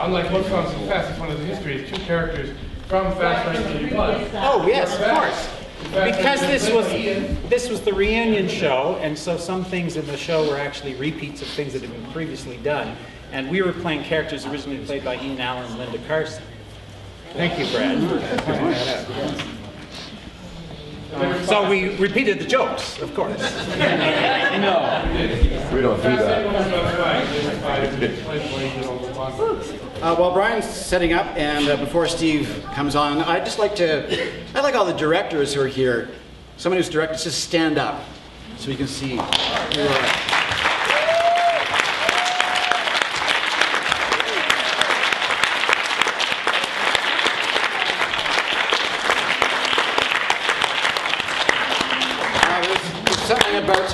Speaker 10: unlike most songs in FASS, it's one of the histories, two characters from FASS 1981.
Speaker 5: Oh yes, of course. Because this was the reunion show, and so some things in the show were actually repeats of things that had been previously done. And we were playing characters originally played by Ian Allen and Linda Carson. Thank you, Brad, for pointing that out. So we repeated the jokes, of course.
Speaker 14: No. We don't do that.
Speaker 3: While Brian's setting up and before Steve comes on, I like all the directors who are here. Someone who's directed, just stand up so we can see who you are. Something about,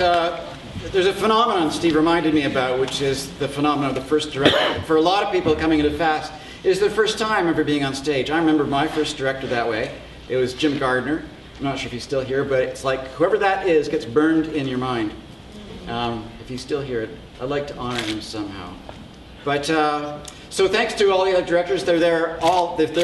Speaker 3: there's a phenomenon Steve reminded me about, which is the phenomenon of the first director. For a lot of people coming into FASS, it is their first time ever being on stage. I remember my first director that way. It was Jim Gardner. I'm not sure if he's still here, but it's like whoever that is gets burned in your mind. If he's still here, I'd like to honor him somehow. But, so thanks to all the other directors. They're there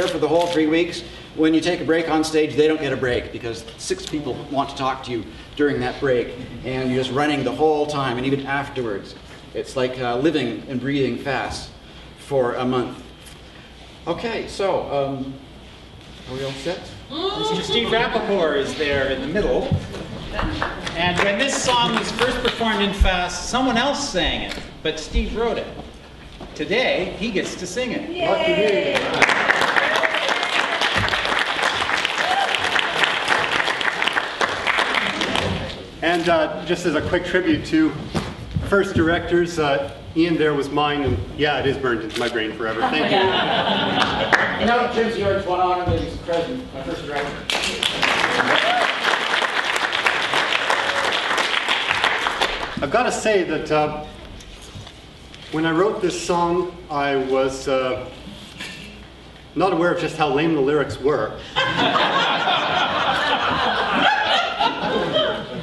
Speaker 3: for the whole 3 weeks. When you take a break on stage, they don't get a break because 6 people want to talk to you during that break, and you're just running the whole time, and even afterwards. It's like living and breathing FASS for a month. Okay, so, are we all set?
Speaker 5: Steve Rapaport is there in the middle. And when this song was first performed in FASS, someone else sang it, but Steve wrote it. Today, he gets to sing it.
Speaker 15: Yay! And just as a quick tribute to first directors, Ian there was mine, and yeah, it is burned into my brain forever. Thank you.
Speaker 3: Now Jim's yours, one honor that he's present, my first director.
Speaker 15: I've got to say that when I wrote this song, I was not aware of just how lame the lyrics were.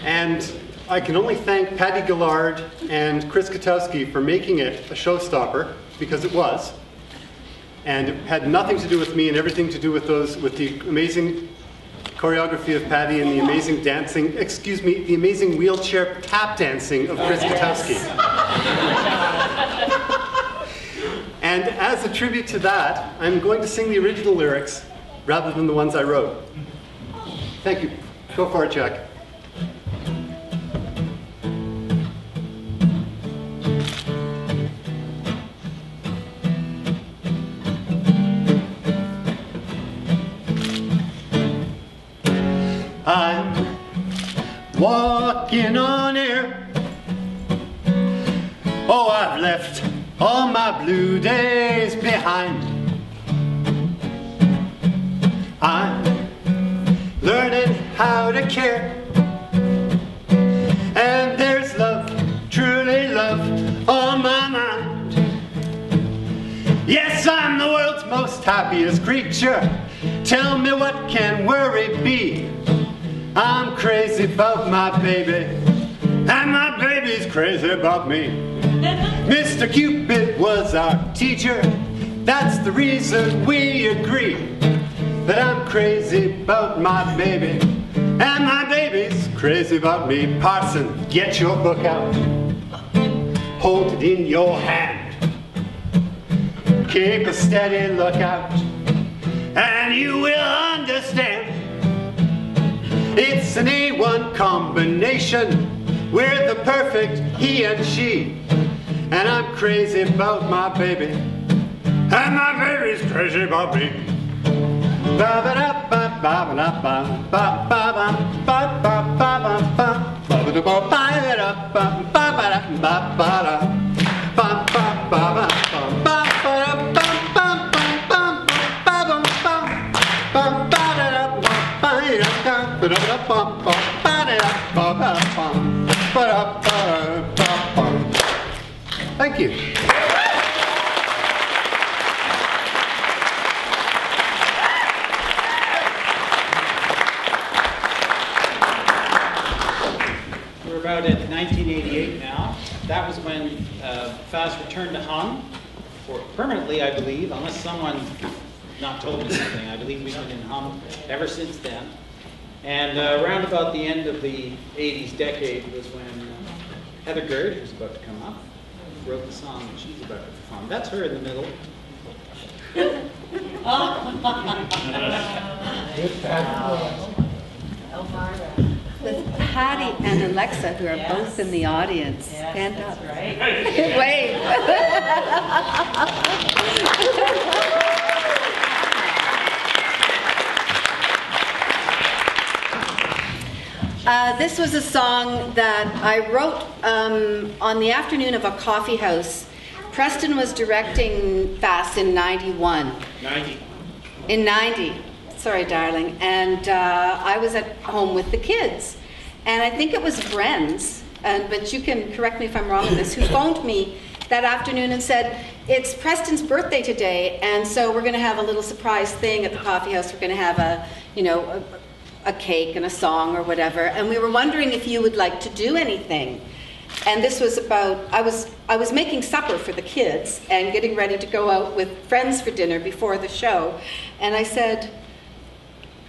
Speaker 15: And I can only thank Patty Gillard and Chris Katowski for making it a showstopper, because it was. And it had nothing to do with me and everything to do with the amazing choreography of Patty and the amazing dancing, the amazing wheelchair tap dancing of Chris Katowski. And as a tribute to that, I'm going to sing the original lyrics rather than the ones I wrote. Thank you. Go for it, Jack. I'm walking on air. Oh, I've left all my blue days behind. I'm learning how to care. And there's love, truly love, on my mind. Yes, I'm the world's most happiest creature. Tell me, what can worry be? I'm crazy about my baby, and my baby's crazy about me. Mr. Cupid was our teacher. That's the reason we agree that I'm crazy about my baby, and my baby's crazy about me. Parson, get your book out. Hold it in your hand. Keep a steady lookout, and you will understand. It's an A1 combination. We're the perfect he and she. And I'm crazy about my baby, and my baby's crazy about me. Thank you.
Speaker 5: 1988 now. That was when FASS returned to Hutton, or permanently, I believe, unless someone not told me something. I believe we've been in Hutton ever since then. And around about the end of the 80s decade was when Heather Gurd, who's about to come up, wrote the song that she's about to perform. That's her in the middle.
Speaker 9: With Patty and Alexa, who are both in the audience. Stand up.
Speaker 12: Right.
Speaker 9: Wave. This was a song that I wrote on the afternoon of a coffee house. Preston was directing FASS in 91.
Speaker 6: 90.
Speaker 9: In 90. Sorry, darling. And I was at home with the kids. And I think it was Bren's, but you can correct me if I'm wrong on this, who phoned me that afternoon and said, it's Preston's birthday today, and so we're going to have a little surprise thing at the coffee house. We're going to have a cake and a song or whatever. And we were wondering if you would like to do anything. And this was about, I was making supper for the kids and getting ready to go out with friends for dinner before the show. And I said,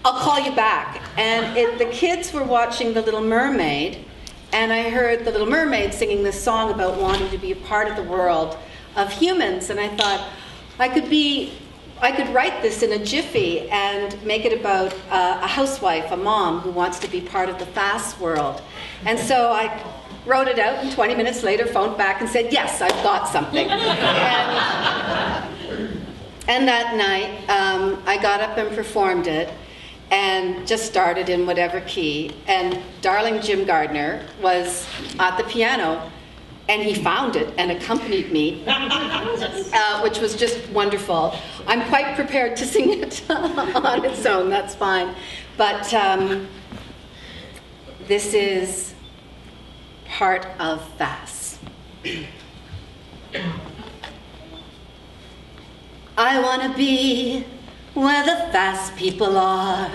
Speaker 9: I'll call you back. And the kids were watching The Little Mermaid, and I heard The Little Mermaid singing this song about wanting to be a part of the world of humans. And I thought, I could write this in a jiffy and make it about a housewife, a mom who wants to be part of the FASS world. And so I wrote it out, and 20 minutes later phoned back and said, yes, I've got something. And that night, I got up and performed it, and just started in whatever key. And darling Jim Gardner was at the piano, and he found it and accompanied me, which was just wonderful. I'm quite prepared to sing it on its own, that's fine. But this is part of FASS. I want to be where the FASS people are.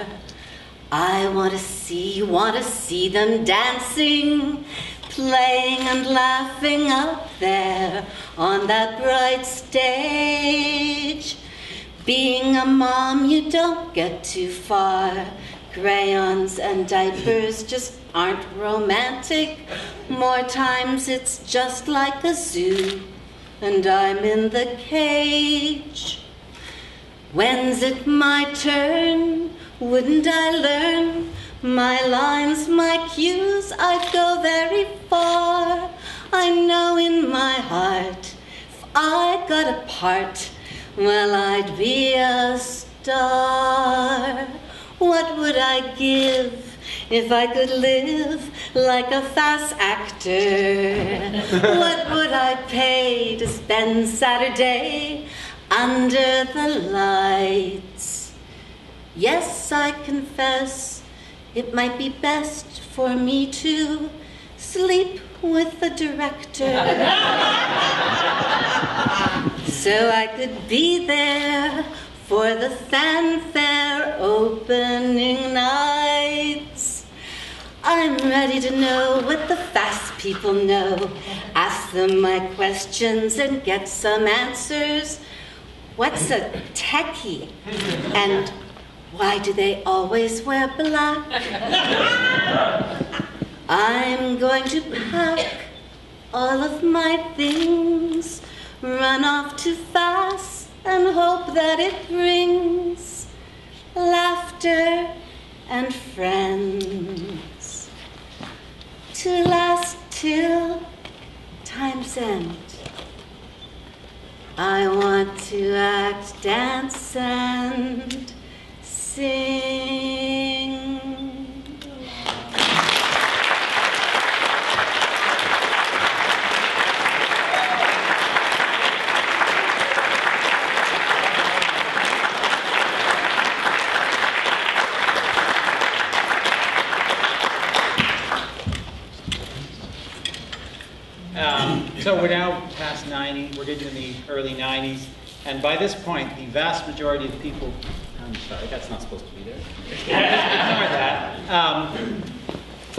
Speaker 9: I want to see them dancing, playing and laughing up there on that bright stage. Being a mom, you don't get too far. Crayons and diapers just aren't romantic. More times it's just like a zoo, and I'm in the cage. When's it my turn? Wouldn't I learn my lines, my cues? I'd go very far. I know in my heart, if I got a part, well, I'd be a star. What would I give if I could live like a FASS actor? What would I pay to spend Saturday under the lights? Yes, I confess, it might be best for me to sleep with the director. So I could be there for the fanfare opening nights. I'm ready to know what the FASS people know. Ask them my questions and get some answers. What's a techie? And why do they always wear black? I'm going to pack all of my things, run off to FASS, and hope that it brings laughter and friends to last till time's end. I want to act, dance, and sing.
Speaker 5: So we're now past 90, we're getting in the early 90s, and by this point, the vast majority of people, I'm sorry, that's not supposed to be there, ignore that,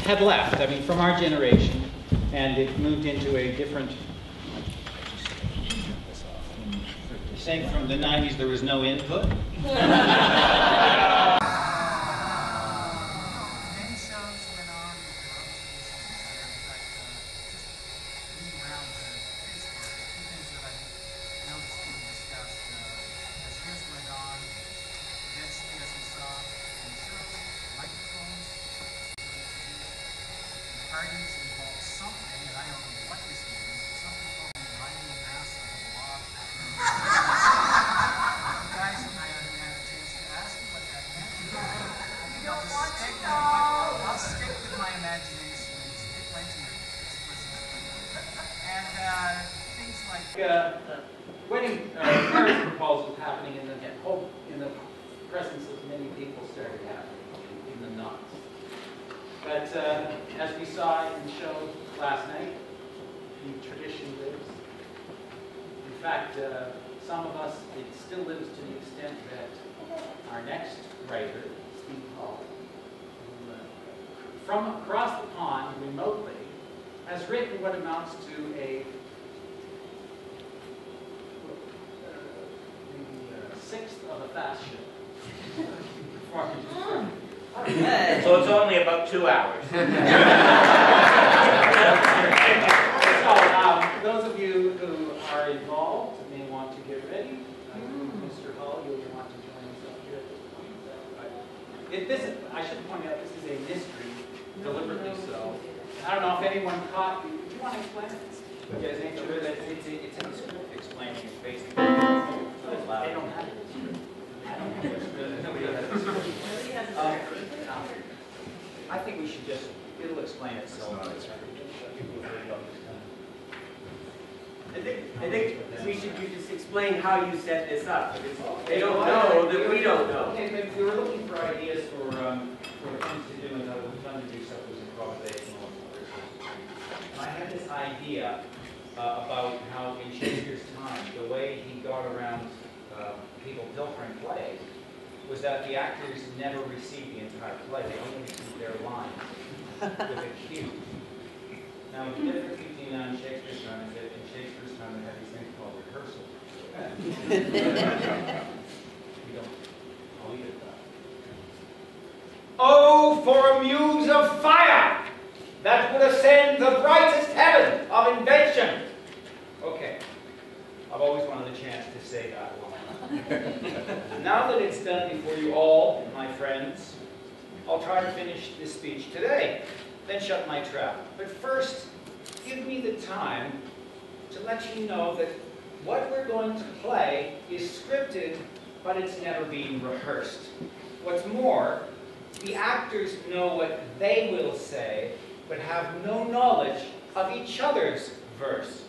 Speaker 5: had left. I mean, from our generation, and it moved into a different. Saying from the 90s there was no input. Wedding marriage proposals happening in the presence of many people started happening in the knots. But as we saw in the show last night, the tradition lives. In fact, some of us, it still lives to the extent that our next writer, Steve Hall, who, from across the pond remotely, has written what amounts to a sixth of a FASSed show.
Speaker 6: So it's only about 2 hours.
Speaker 5: So, those of you who are involved may want to get ready. Mr. Hall, you'll want to join us up here at this point. I should point out, this is a mystery, deliberately so. I don't know if anyone caught you. Do you want to explain it?
Speaker 16: Yes, make sure that it's in the script explaining it's basically.
Speaker 5: They don't have it.
Speaker 16: Nobody has a script. I think we should just, it'll explain itself.
Speaker 1: I think we should just explain how you set this up. They don't know that we don't know.
Speaker 16: Okay, but we were looking for ideas for things to do, and the fun to do stuff was improvisational. And I had this idea about how in Shakespeare's time, the way he got around people pilfering plays was that the actors never received the entire play. They only received their lines with a cue. Now, the difference between Shakespeare's time is that in Shakespeare's time they had these things called rehearsal. I'll leave it at that.
Speaker 17: Oh, for a muse of fire that would ascend the brightest heaven of invention.
Speaker 16: Okay. I've always wanted a chance to say that one. Now that it's done before you all, my friends, I'll try to finish this speech today, then shut my trap. But first, give me the time to let you know that what we're going to play is scripted, but it's never being rehearsed. What's more, the actors know what they will say, but have no knowledge of each other's verse.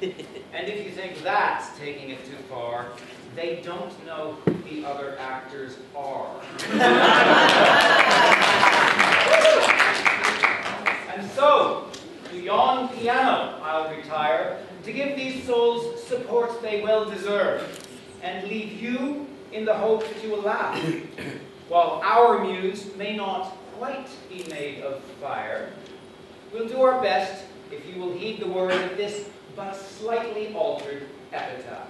Speaker 16: And if you think that's taking it too far, they don't know who the other actors are. And so, to yon piano I'll retire, to give these souls support they well deserve, and leave you in the hope that you will laugh. While our muse may not quite be made of fire, we'll do our best if you will heed the word of this but slightly altered epitaph.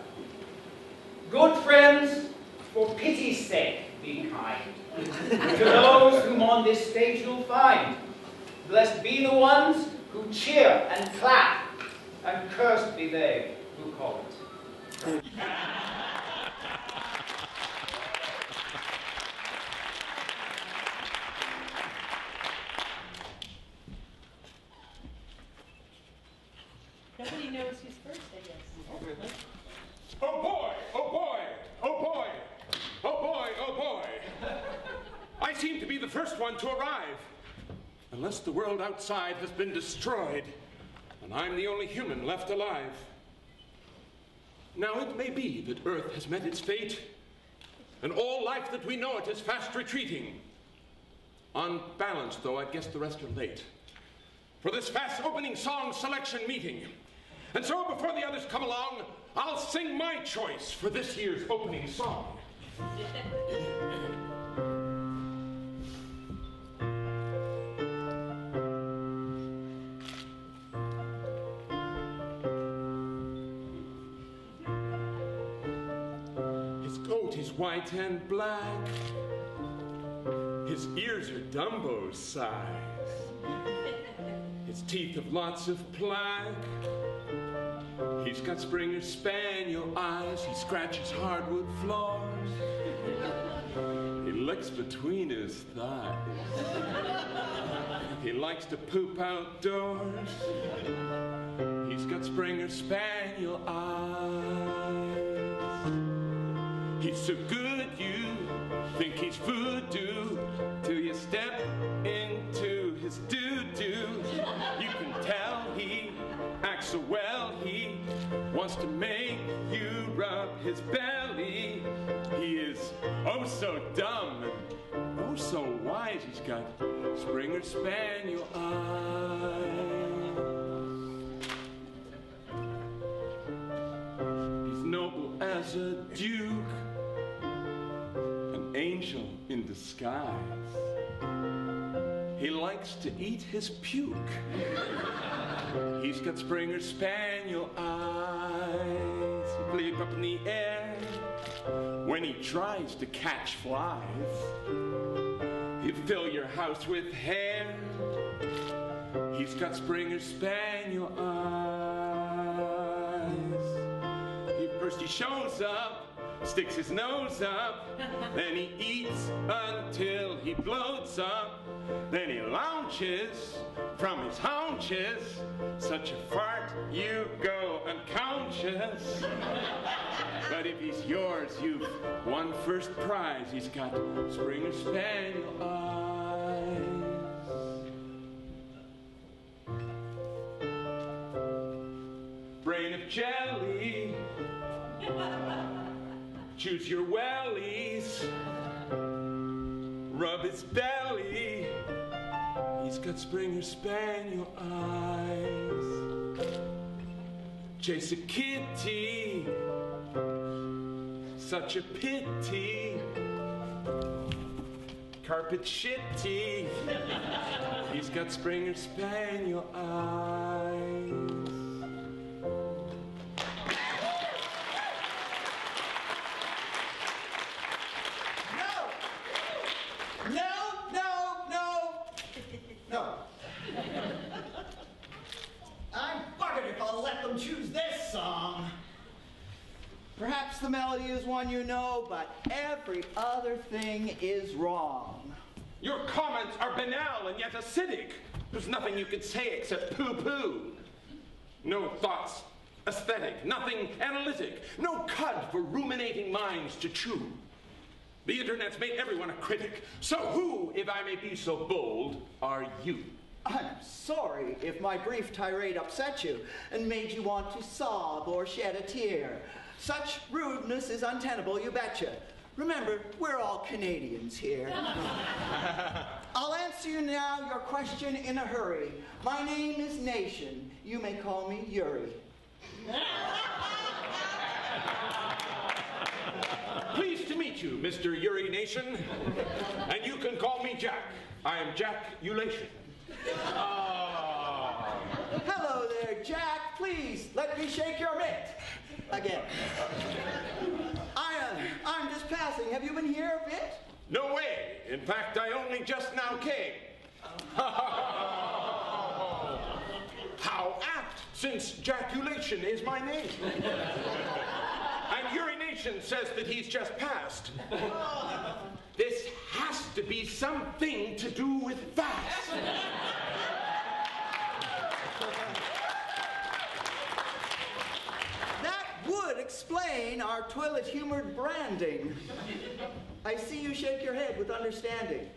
Speaker 16: Good friends, for pity's sake, be kind to those whom on this stage you'll find. Blessed be the ones who cheer and clap, and cursed be they who call it.
Speaker 12: Nobody knows who's first, I guess.
Speaker 4: Oh boy, oh boy, oh boy, oh boy, oh boy. I seem to be the first one to arrive. Unless the world outside has been destroyed, and I'm the only human left alive. Now it may be that Earth has met its fate, and all life that we know it is fast retreating. Unbalanced, though, I guess the rest are late for this fast opening song selection meeting. And so before the others come along, I'll sing my choice for this year's opening song. white and black. His ears are Dumbo's size. His teeth have lots of plaque. He's got Springer Spaniel eyes. He scratches hardwood floors. He licks between his thighs. He likes to poop outdoors. He's got Springer Spaniel eyes. He's so good you think he's voodoo till you step into his doo-doo. You can tell he acts so well, he wants to make you rub his belly. He is oh so dumb and oh so wise. He's got Springer Spaniel eyes. He's noble as a duke, an angel in disguise. He likes to eat his puke. He's got Springer Spaniel eyes. He'll leap up in the air when he tries to catch flies. He'll fill your house with hair. He's got Springer Spaniel eyes. First he shows up, sticks his nose up, then he eats until he bloats up, then he lounges from his haunches. Such a fart, you go unconscious. But if he's yours, you've won first prize. He's got Springer Spaniel eyes. Brain of jelly, choose your wellies, rub his belly. He's got Springer Spaniel eyes. Chase a kitty, such a pity. Carpet shitty. He's got Springer Spaniel eyes.
Speaker 13: No. I'm buggered if I'll let them choose this song. Perhaps the melody is one you know, but every other thing is wrong.
Speaker 4: Your comments are banal and yet acidic. There's nothing you could say except poo-poo. No thoughts aesthetic, nothing analytic, no cud for ruminating minds to chew. The internet's made everyone a critic. So who, if I may be so bold, are you?
Speaker 13: I'm sorry if my brief tirade upset you and made you want to sob or shed a tear. Such rudeness is untenable, you betcha. Remember, we're all Canadians here. I'll answer you now your question in a hurry. My name is Nation. You may call me Yuri.
Speaker 4: Pleased to meet you, Mr. Yuri Nation. And you can call me Jack. I am Jack Ulation.
Speaker 13: Hello there, Jack. Please, let me shake your mitt. Again. I'm just passing. Have you been here a bit?
Speaker 4: No way. In fact, I only just now came. How apt, since Jaculation is my name. And Urination says that he's just passed. This has to be something to do with FASS.
Speaker 13: That would explain our toilet-humored branding. I see you shake your head with understanding.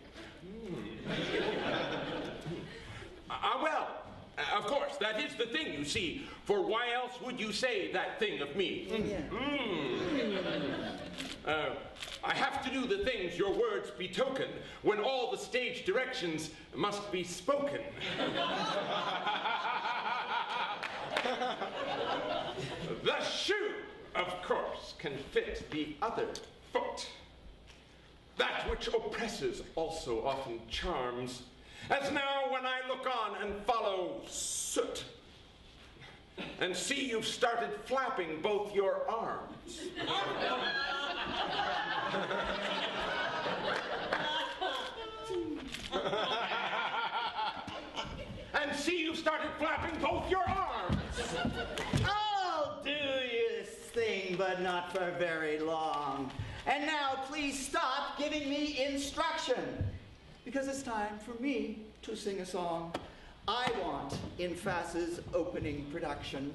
Speaker 4: Well, of course, that is the thing, you see. For why else would you say that thing of me? I have to do the things your words betoken when all the stage directions must be spoken. The shoe, of course, can fit the other foot. That which oppresses also often charms, as now when I look on and follow soot, and see you've started flapping both your arms. And see, you've started flapping both your arms.
Speaker 13: I'll do this thing, but not for very long. And now please stop giving me instruction, because it's time for me to sing a song I want in FASS's opening production.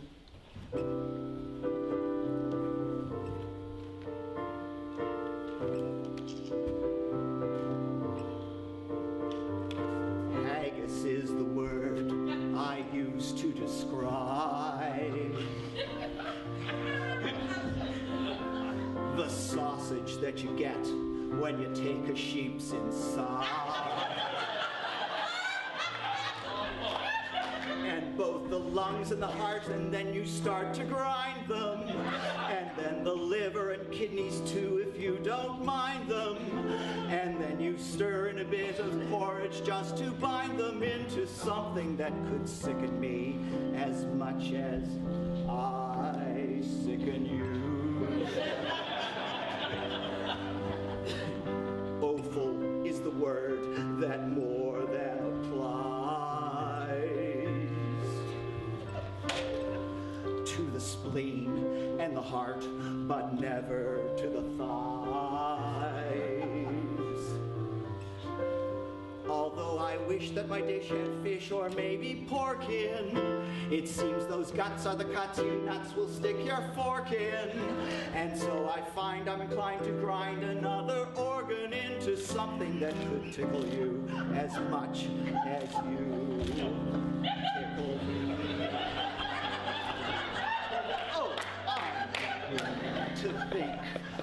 Speaker 13: Haggis is the word I use to describe the sausage that you get when you take a sheep's inside. And both the lungs and the heart, and then you start to grind them. And then the liver and kidneys too, if you don't mind them. And then you stir in a bit of porridge just to bind them into something that could sicken me as much as I sicken you. Offal is the word that more than applies to the spleen and the heart, but never to the thighs. Although I wish that my dish had fish or maybe pork in, it seems those guts are the cuts you nuts will stick your fork in. And so I find I'm inclined to grind another organ into something that could tickle you as much as you tickle me. Oh, to think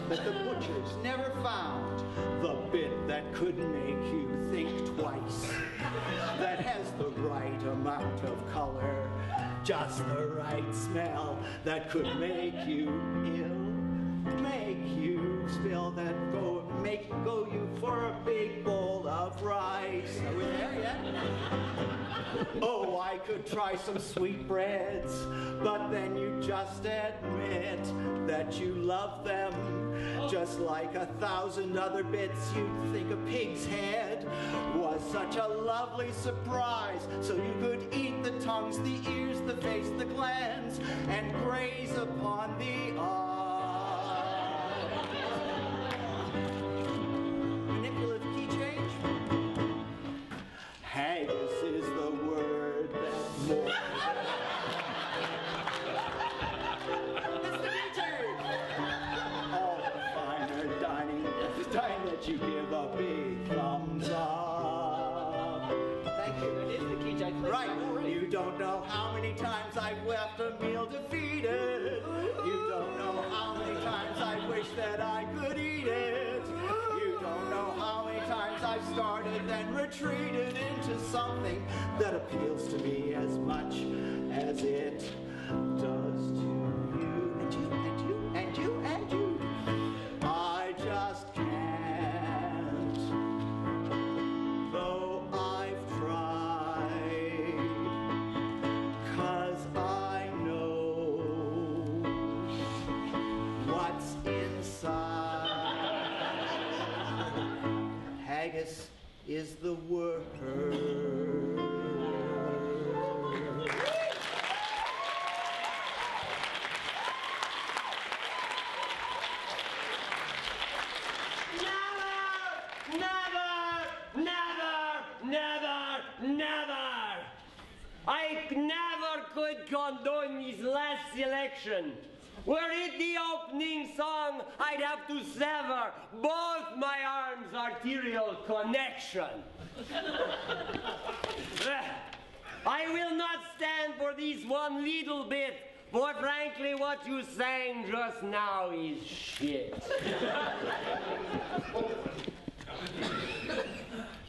Speaker 13: that the butchers never found the bit that could make you think twice, that has the right amount of color, just the right smell, that could make you ill, make you spill, that go you for a big bowl of rice. Are we there yet? Oh, I could try some sweetbreads, but then you just admit that you love them. Just like 1,000 other bits, you'd think a pig's head was such a lovely surprise. So you could eat the tongues, the ears, the face, the glands, and graze upon the eyes. Manipulative key change? Haggis is the word that more. Time that you give a big thumbs up. Thank you. That is the key change. Right. You don't know how many times I've left a meal defeated. You don't know how many times I wish that I could eat it. You don't know how many times I've started then retreated into something that appeals to me as much as it does to you. And you, and you, and you, and you. I just can't, though I've tried, 'cause I know what's inside. Haggis is the word.
Speaker 1: I never could condone his last selection. Were it the opening song, I'd have to sever both my arms' arterial connection. I will not stand for this one little bit, for frankly what you sang just now is shit.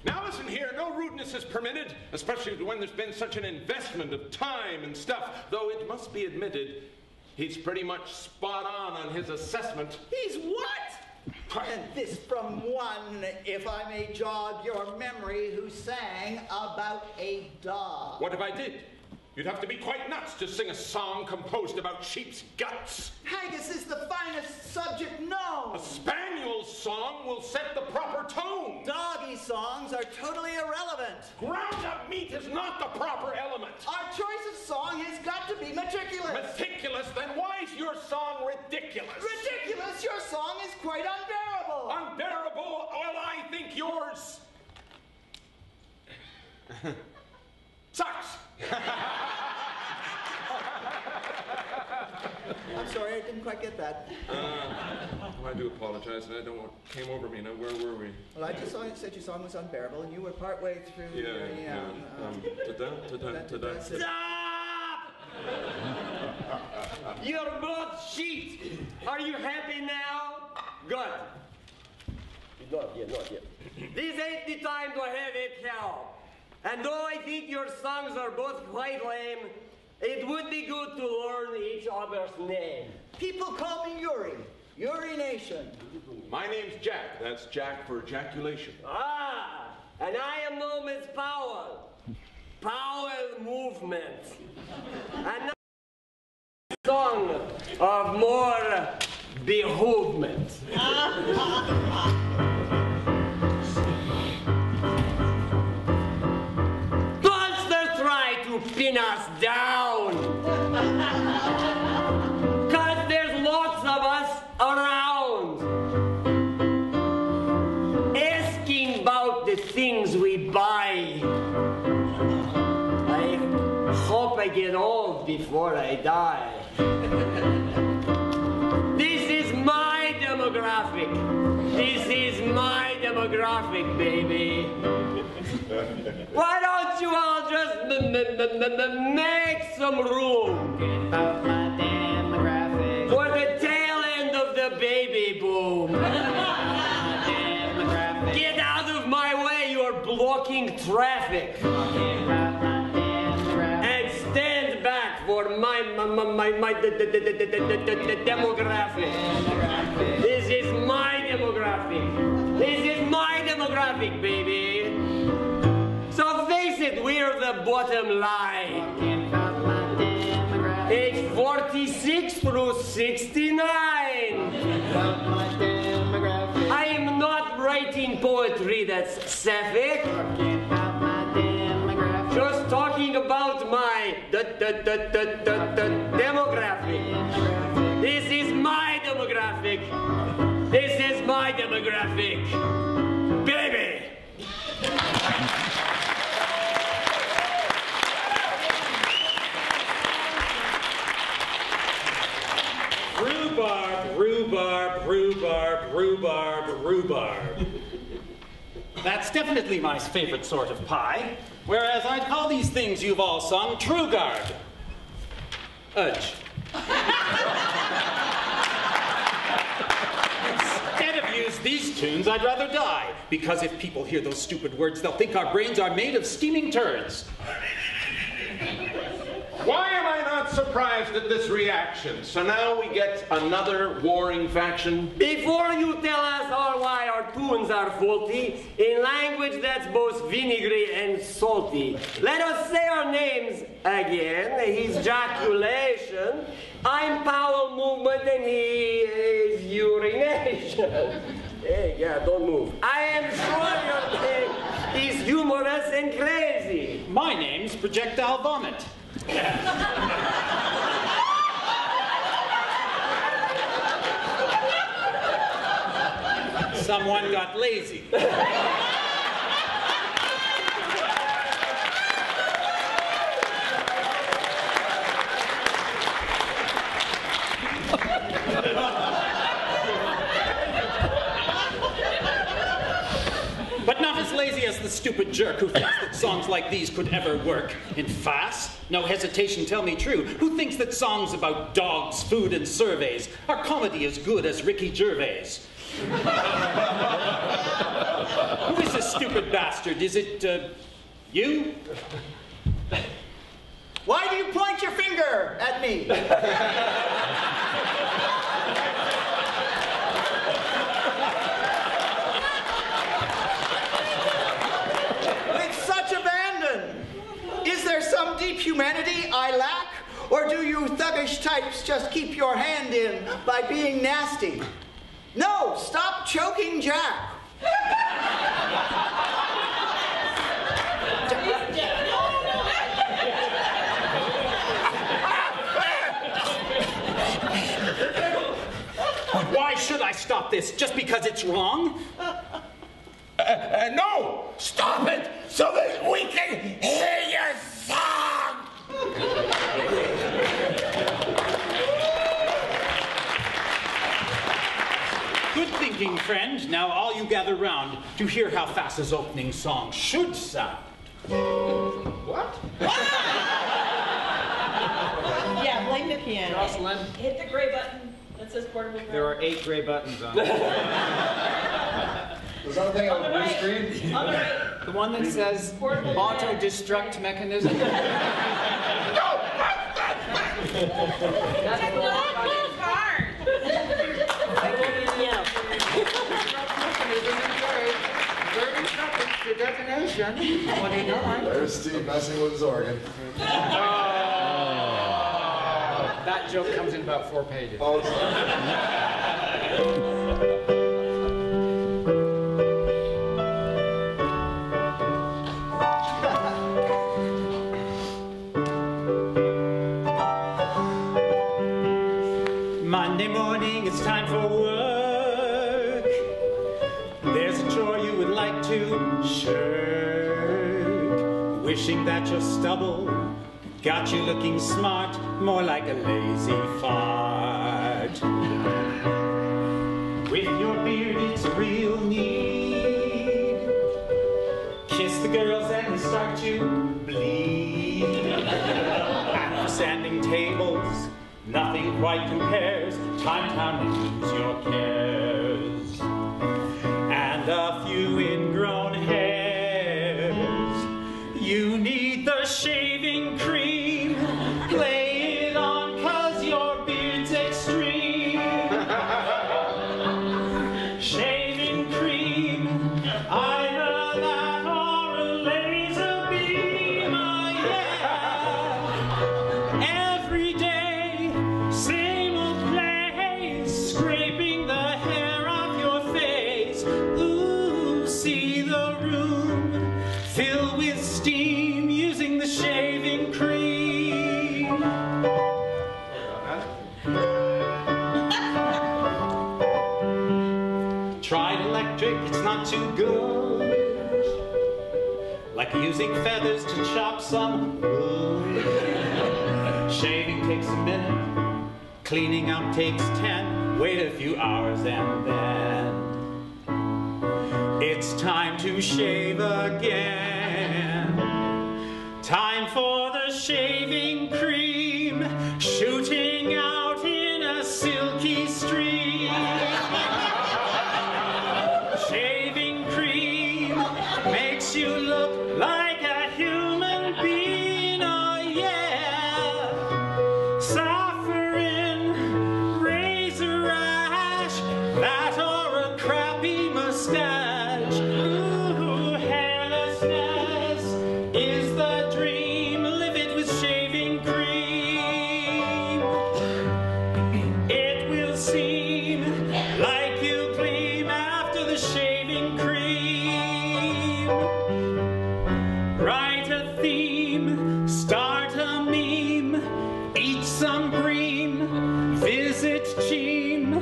Speaker 4: Now listen here, no rudeness is permitted, especially when there's been such an investment of time and stuff, though it must be admitted, he's pretty much spot on his assessment.
Speaker 13: He's what? And this from one, if I may jog your memory, who sang about a dog.
Speaker 4: What if I did? You'd have to be quite nuts to sing a song composed about sheep's guts.
Speaker 13: Haggis is the finest subject known.
Speaker 4: A spaniel's song will set the proper tone.
Speaker 13: Doggy songs are totally irrelevant.
Speaker 4: Ground up meat is not the proper element.
Speaker 13: Our choice of song has got to be meticulous.
Speaker 4: Meticulous? Then why is your song ridiculous?
Speaker 13: Ridiculous? Your song is quite unbearable.
Speaker 4: Unbearable? Well, I think yours sucks.
Speaker 13: I'm sorry, I didn't quite get that.
Speaker 4: I do apologize, and I don't know what came over me. Now, where were we?
Speaker 13: Well, I just said your song was unbearable, and you were partway through.
Speaker 1: Stop! You're both sheep. Are you happy now? Good. Not yet. This ain't the time to have a cow. And though I think your songs are both quite lame, it would be good to learn each other's name.
Speaker 13: People call me Uri. Urination.
Speaker 4: My name's Jack. That's Jack for ejaculation.
Speaker 1: Ah, and I am known as Powell. Powell Movement. And now a song of more behoovement. To pin us down. Cause there's lots of us around. Asking about the things we buy. I hope I get old before I die. This is my demographic. This is my demographic, baby. Why don't you all just make some room for the tail end of the baby boom? Get out of my way, you're blocking traffic. And stand back for my demographic. This is my demographic. This is my demographic, baby. So face it, we're the bottom line. Age 46 through 69. I am not writing poetry that's sapphic. Just talking about my demographic. This is my demographic. This is my demographic. Baby!
Speaker 5: Rhubarb, rhubarb, rhubarb, rhubarb, rhubarb. That's definitely my favorite sort of pie. Whereas I'd call these things you've all sung true guard. Udge. Instead of use these tunes, I'd rather die. Because if people hear those stupid words, they'll think our brains are made of steaming turds.
Speaker 4: Why am I not surprised at this reaction? So now we get another warring faction?
Speaker 1: Before you tell us all why our tunes are faulty, in language that's both vinegary and salty, let us say our names again. He's Jaculation, I'm Powell Movement, and he is Urination. Hey, yeah, don't move. I am sure your name is humorous and crazy.
Speaker 5: My name's Projectile Vomit. Someone got lazy. But not as lazy as the stupid jerk who thinks that songs like these could ever work. In FASS, no hesitation, tell me true, who thinks that songs about dogs, food, and surveys are comedy as good as Ricky Gervais? Who is this stupid bastard? Is it, you?
Speaker 13: Why do you point your finger at me? With such abandon, is there some deep humanity thuggish types just keep your hand in by being nasty. No, stop choking Jack.
Speaker 16: Why should I stop this? Just because it's wrong?
Speaker 4: No! Stop it so that we can hear your song!
Speaker 16: Good thinking, friend. Now all you gather round to hear how FASS's opening song should sound.
Speaker 17: What?
Speaker 12: Yeah, blame the piano.
Speaker 17: Jocelyn.
Speaker 12: Hit the gray button that says portable piano.
Speaker 17: There are 8 gray buttons on it.
Speaker 14: Was that the thing on the blue screen?
Speaker 12: On the right.
Speaker 17: The one that says auto-destruct mechanism.
Speaker 12: That's not the card. Yeah.
Speaker 17: The detonation. 29.
Speaker 14: There's Steve messing with his organ.
Speaker 17: That joke comes in about 4 pages.
Speaker 14: Oh, it's
Speaker 5: Monday morning, it's time for work. There's a chore you would like to shirk. Wishing that your stubble got you looking smart, more like a lazy fart. With your beard, it's a real need. Kiss the girls and they start to bleed. And for sanding tables, nothing quite compares. Time to lose your cares. And a few ingrown hairs. You need the shaving cream. Lay it on 'cause your beard's extreme. Shaving cream, either that or a laser beam. Oh yeah. Every day, same old place, scraping the hair off your face. Ooh, see the room fill with steam using the shaving cream. Tried electric, it's not too good. Like using feathers to chop some wood. Shaving takes a minute, cleaning up takes 10. Wait a few hours and then it's time to shave again. Time for the shaving cream, shooting out in a silky stream. Shaving cream makes you look like a human being, oh yeah. Suffering, razor rash, that or a crappy mustache. Ooh, hairlessness is the dream. Live it with shaving cream. It will seem like you gleam after the shaving cream. Write a theme, start a meme, eat some bream, visit Cheam,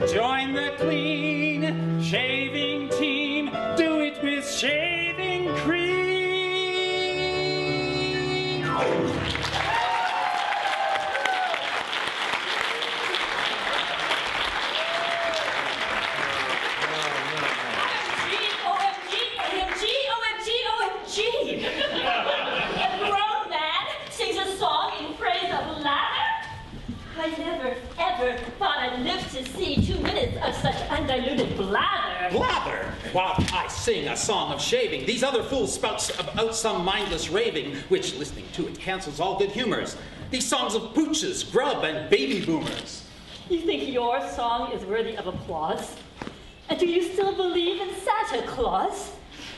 Speaker 5: join the clean shaving team. Do it with shaving cream.
Speaker 2: OMG. A grown man sings a song in praise of lather? I never, ever thought I'd live to see 2 minutes of such undiluted blather.
Speaker 16: Blather! While I sing a song of shaving, these other fools spout about some mindless raving, which, listening to it, cancels all good humors. These songs of pooches, grub, and baby boomers.
Speaker 2: You think your song is worthy of applause? And do you still believe in Santa Claus?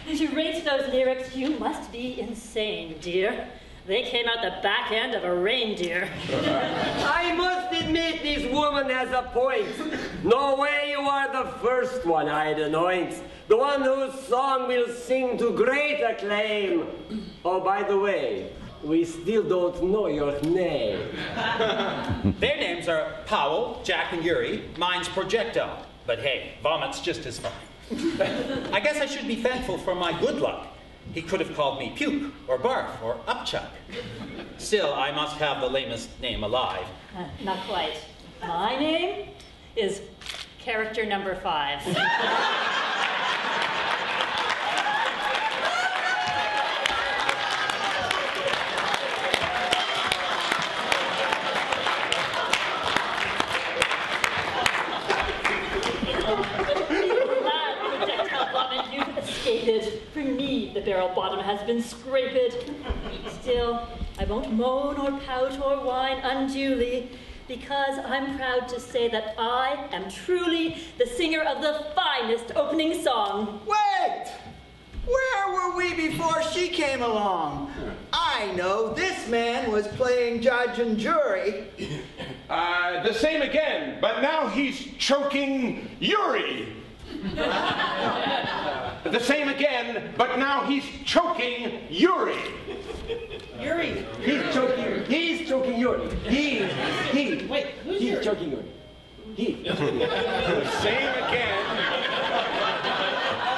Speaker 2: To rate those lyrics, you must be insane, dear. They came out the back end of a reindeer.
Speaker 1: I must admit this woman has a point. No way you are the first one I'd anoint. The one whose song will sing to great acclaim. Oh, by the way, we still don't know your name.
Speaker 5: Their names are Powell, Jack, and Currie. Mine's Projectile. But hey, Vomit's just as fine. I guess I should be thankful for my good luck. He could have called me Puke, or Barf, or Upchuck. Still, I must have the lamest name alive.
Speaker 2: Not quite. My name is character number 5. For me, the barrel bottom has been scraped. Still, I won't moan or pout or whine unduly, because I'm proud to say that I am truly the singer of the finest opening song.
Speaker 13: Wait! Where were we before she came along? I know this man was playing judge and jury.
Speaker 4: The same again, but now he's choking Currie. The same again, but now he's choking Currie.
Speaker 1: Currie. He's choking Currie. He's choking Currie. Wait, who's he's choking Currie. He.
Speaker 4: The same again,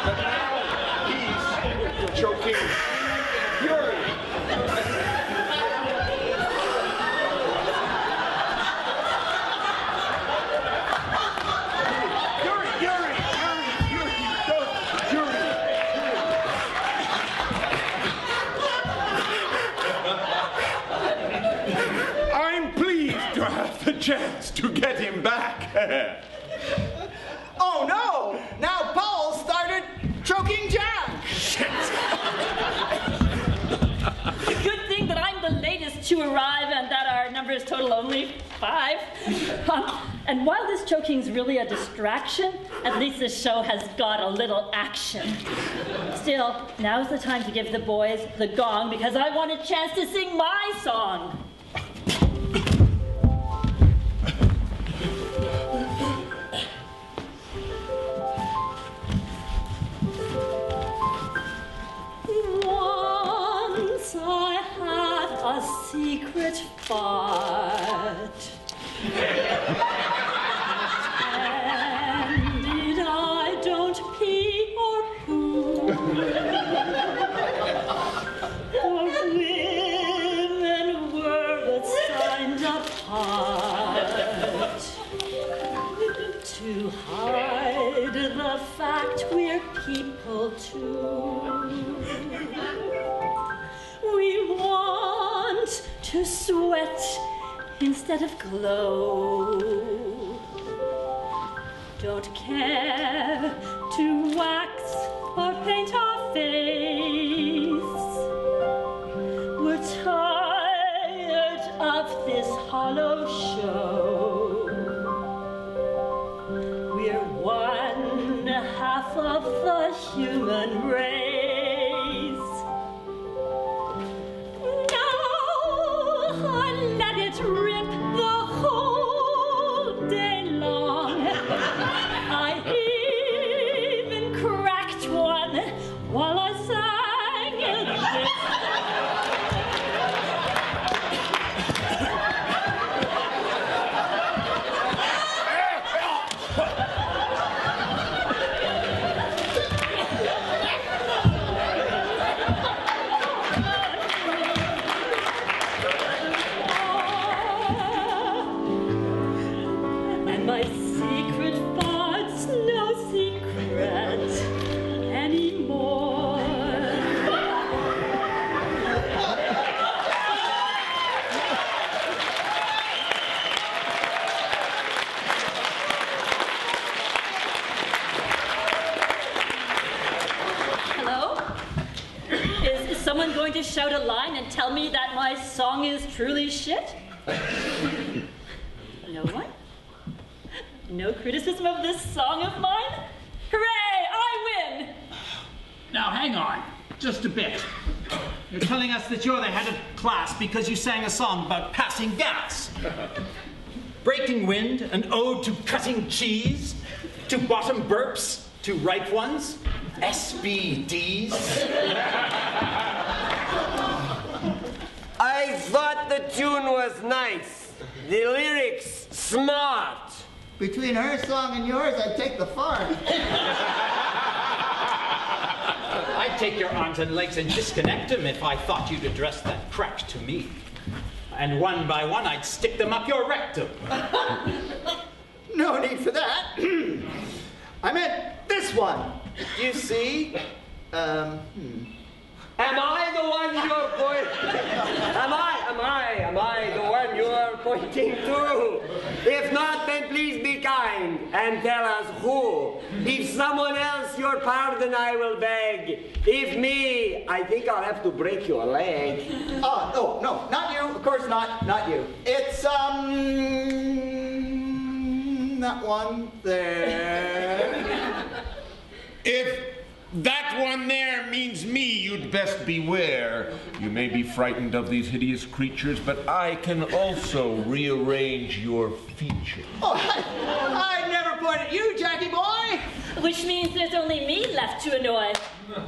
Speaker 4: but now he's choking Currie. Chance to get him back.
Speaker 13: Oh no! Now Paul started choking Jack.
Speaker 4: Shit.
Speaker 2: Good thing that I'm the latest to arrive and that our numbers total only 5. And while this choking's really a distraction, at least this show has got a little action. Still, now's the time to give the boys the gong because I want a chance to sing my song. Once I had a secret fart. And I don't pee or poo. For women were signed apart to hide the fact we're people too. We want to sweat instead of glow. Don't care to wax or paint our face. We're tired of this hollow show. We're 1/2 of the human race. Rip the whole day long. I even cracked one while I sang this. To shout a line and tell me that my song is truly shit? No one? No criticism of this song of mine? Hooray! I win!
Speaker 17: Now hang on, just a bit.
Speaker 5: You're telling us that you're the head of class because you sang a song about passing gas. Breaking wind, an ode to cutting cheese, to bottom burps, to ripe ones, SBDs.
Speaker 1: I thought the tune was nice. The lyrics smart.
Speaker 13: Between her song and yours, I'd take the fart.
Speaker 5: I'd take your arms and legs and disconnect them if I thought you'd address that crack to me. And one by one, I'd stick them up your rectum.
Speaker 13: No need for that. I meant this one. You see?
Speaker 1: Am I the one you're pointing? Am I the one you're pointing to? If not, then please be kind and tell us who. If someone else, your pardon I will beg. If me, I think I'll have to break your leg.
Speaker 13: Oh, no, not you. Of course not you. It's, that one there.
Speaker 4: If that one there means me, you'd best beware. You may be frightened of these hideous creatures, but I can also rearrange your features.
Speaker 13: Oh, I never point at you, Jackie boy.
Speaker 2: Which means there's only me left to annoy.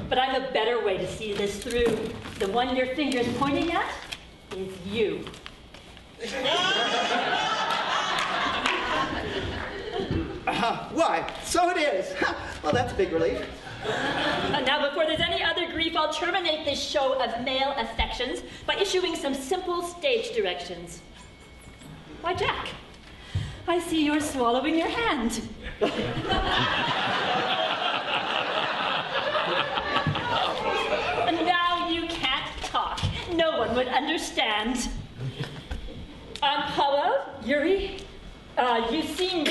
Speaker 2: But I have a better way to see this through. The one your finger's pointing at is you.
Speaker 13: Why, so it is. Well, that's a big relief.
Speaker 2: Now, before there's any other grief, I'll terminate this show of male affections by issuing some simple stage directions. Why, Jack, I see you're swallowing your hand. And now you can't talk. No one would understand. Hello, Yuri? Seems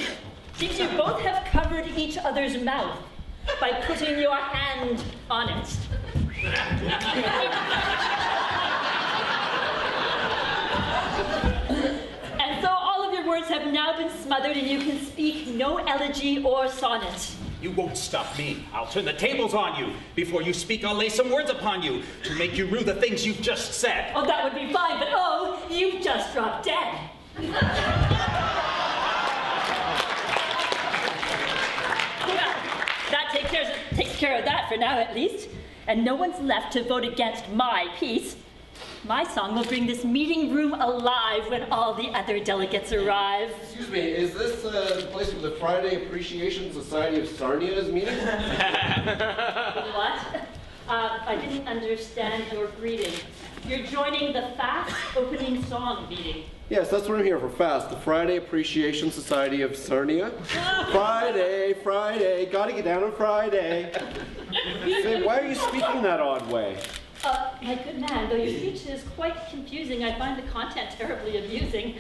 Speaker 2: you both have covered each other's mouth by putting your hand on it. And so all of your words have now been smothered and you can speak no elegy or sonnet.
Speaker 5: You won't stop me. I'll turn the tables on you. Before you speak, I'll lay some words upon you to make you rue the things you've just said.
Speaker 2: Oh, that would be fine, but oh, you've just dropped dead. That takes care of that for now, at least. And no one's left to vote against my piece. My song will bring this meeting room alive when all the other delegates arrive.
Speaker 14: Excuse me, is this the place where the Friday Appreciation Society of Sarnia is meeting?
Speaker 2: What? I didn't understand your greeting. You're joining the FASS opening song meeting.
Speaker 14: Yes, that's what I'm here for, FASS, the Friday Appreciation Society of Sarnia. Friday, gotta get down on Friday. Say, why are you speaking that odd way?
Speaker 2: My good man, though your speech is quite confusing, I find the content terribly amusing.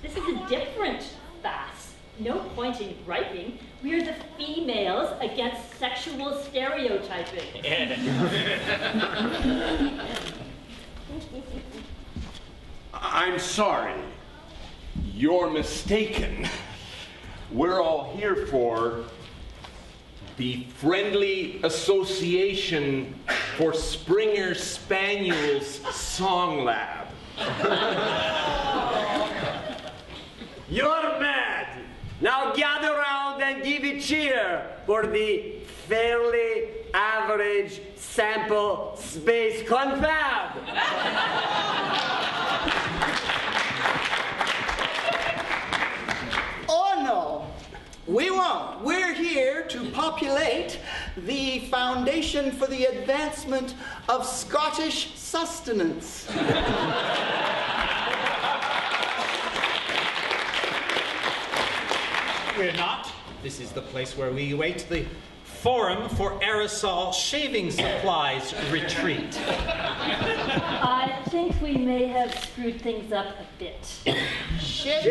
Speaker 2: This is a different FASS. No pointing griping. We're the females against sexual stereotyping.
Speaker 4: I'm sorry. You're mistaken. We're all here for the Friendly Association for Springer Spaniel's Song Lab.
Speaker 1: You're mad. Now gather round and give a cheer for the fairly average sample space confab.
Speaker 13: Oh no, we won't. We're here to populate the Foundation for the Advancement of Scottish Sustenance.
Speaker 5: We're not. This is the place where we await the Forum for Aerosol Shaving Supplies retreat.
Speaker 2: I think we may have screwed things up a bit.
Speaker 13: Shit.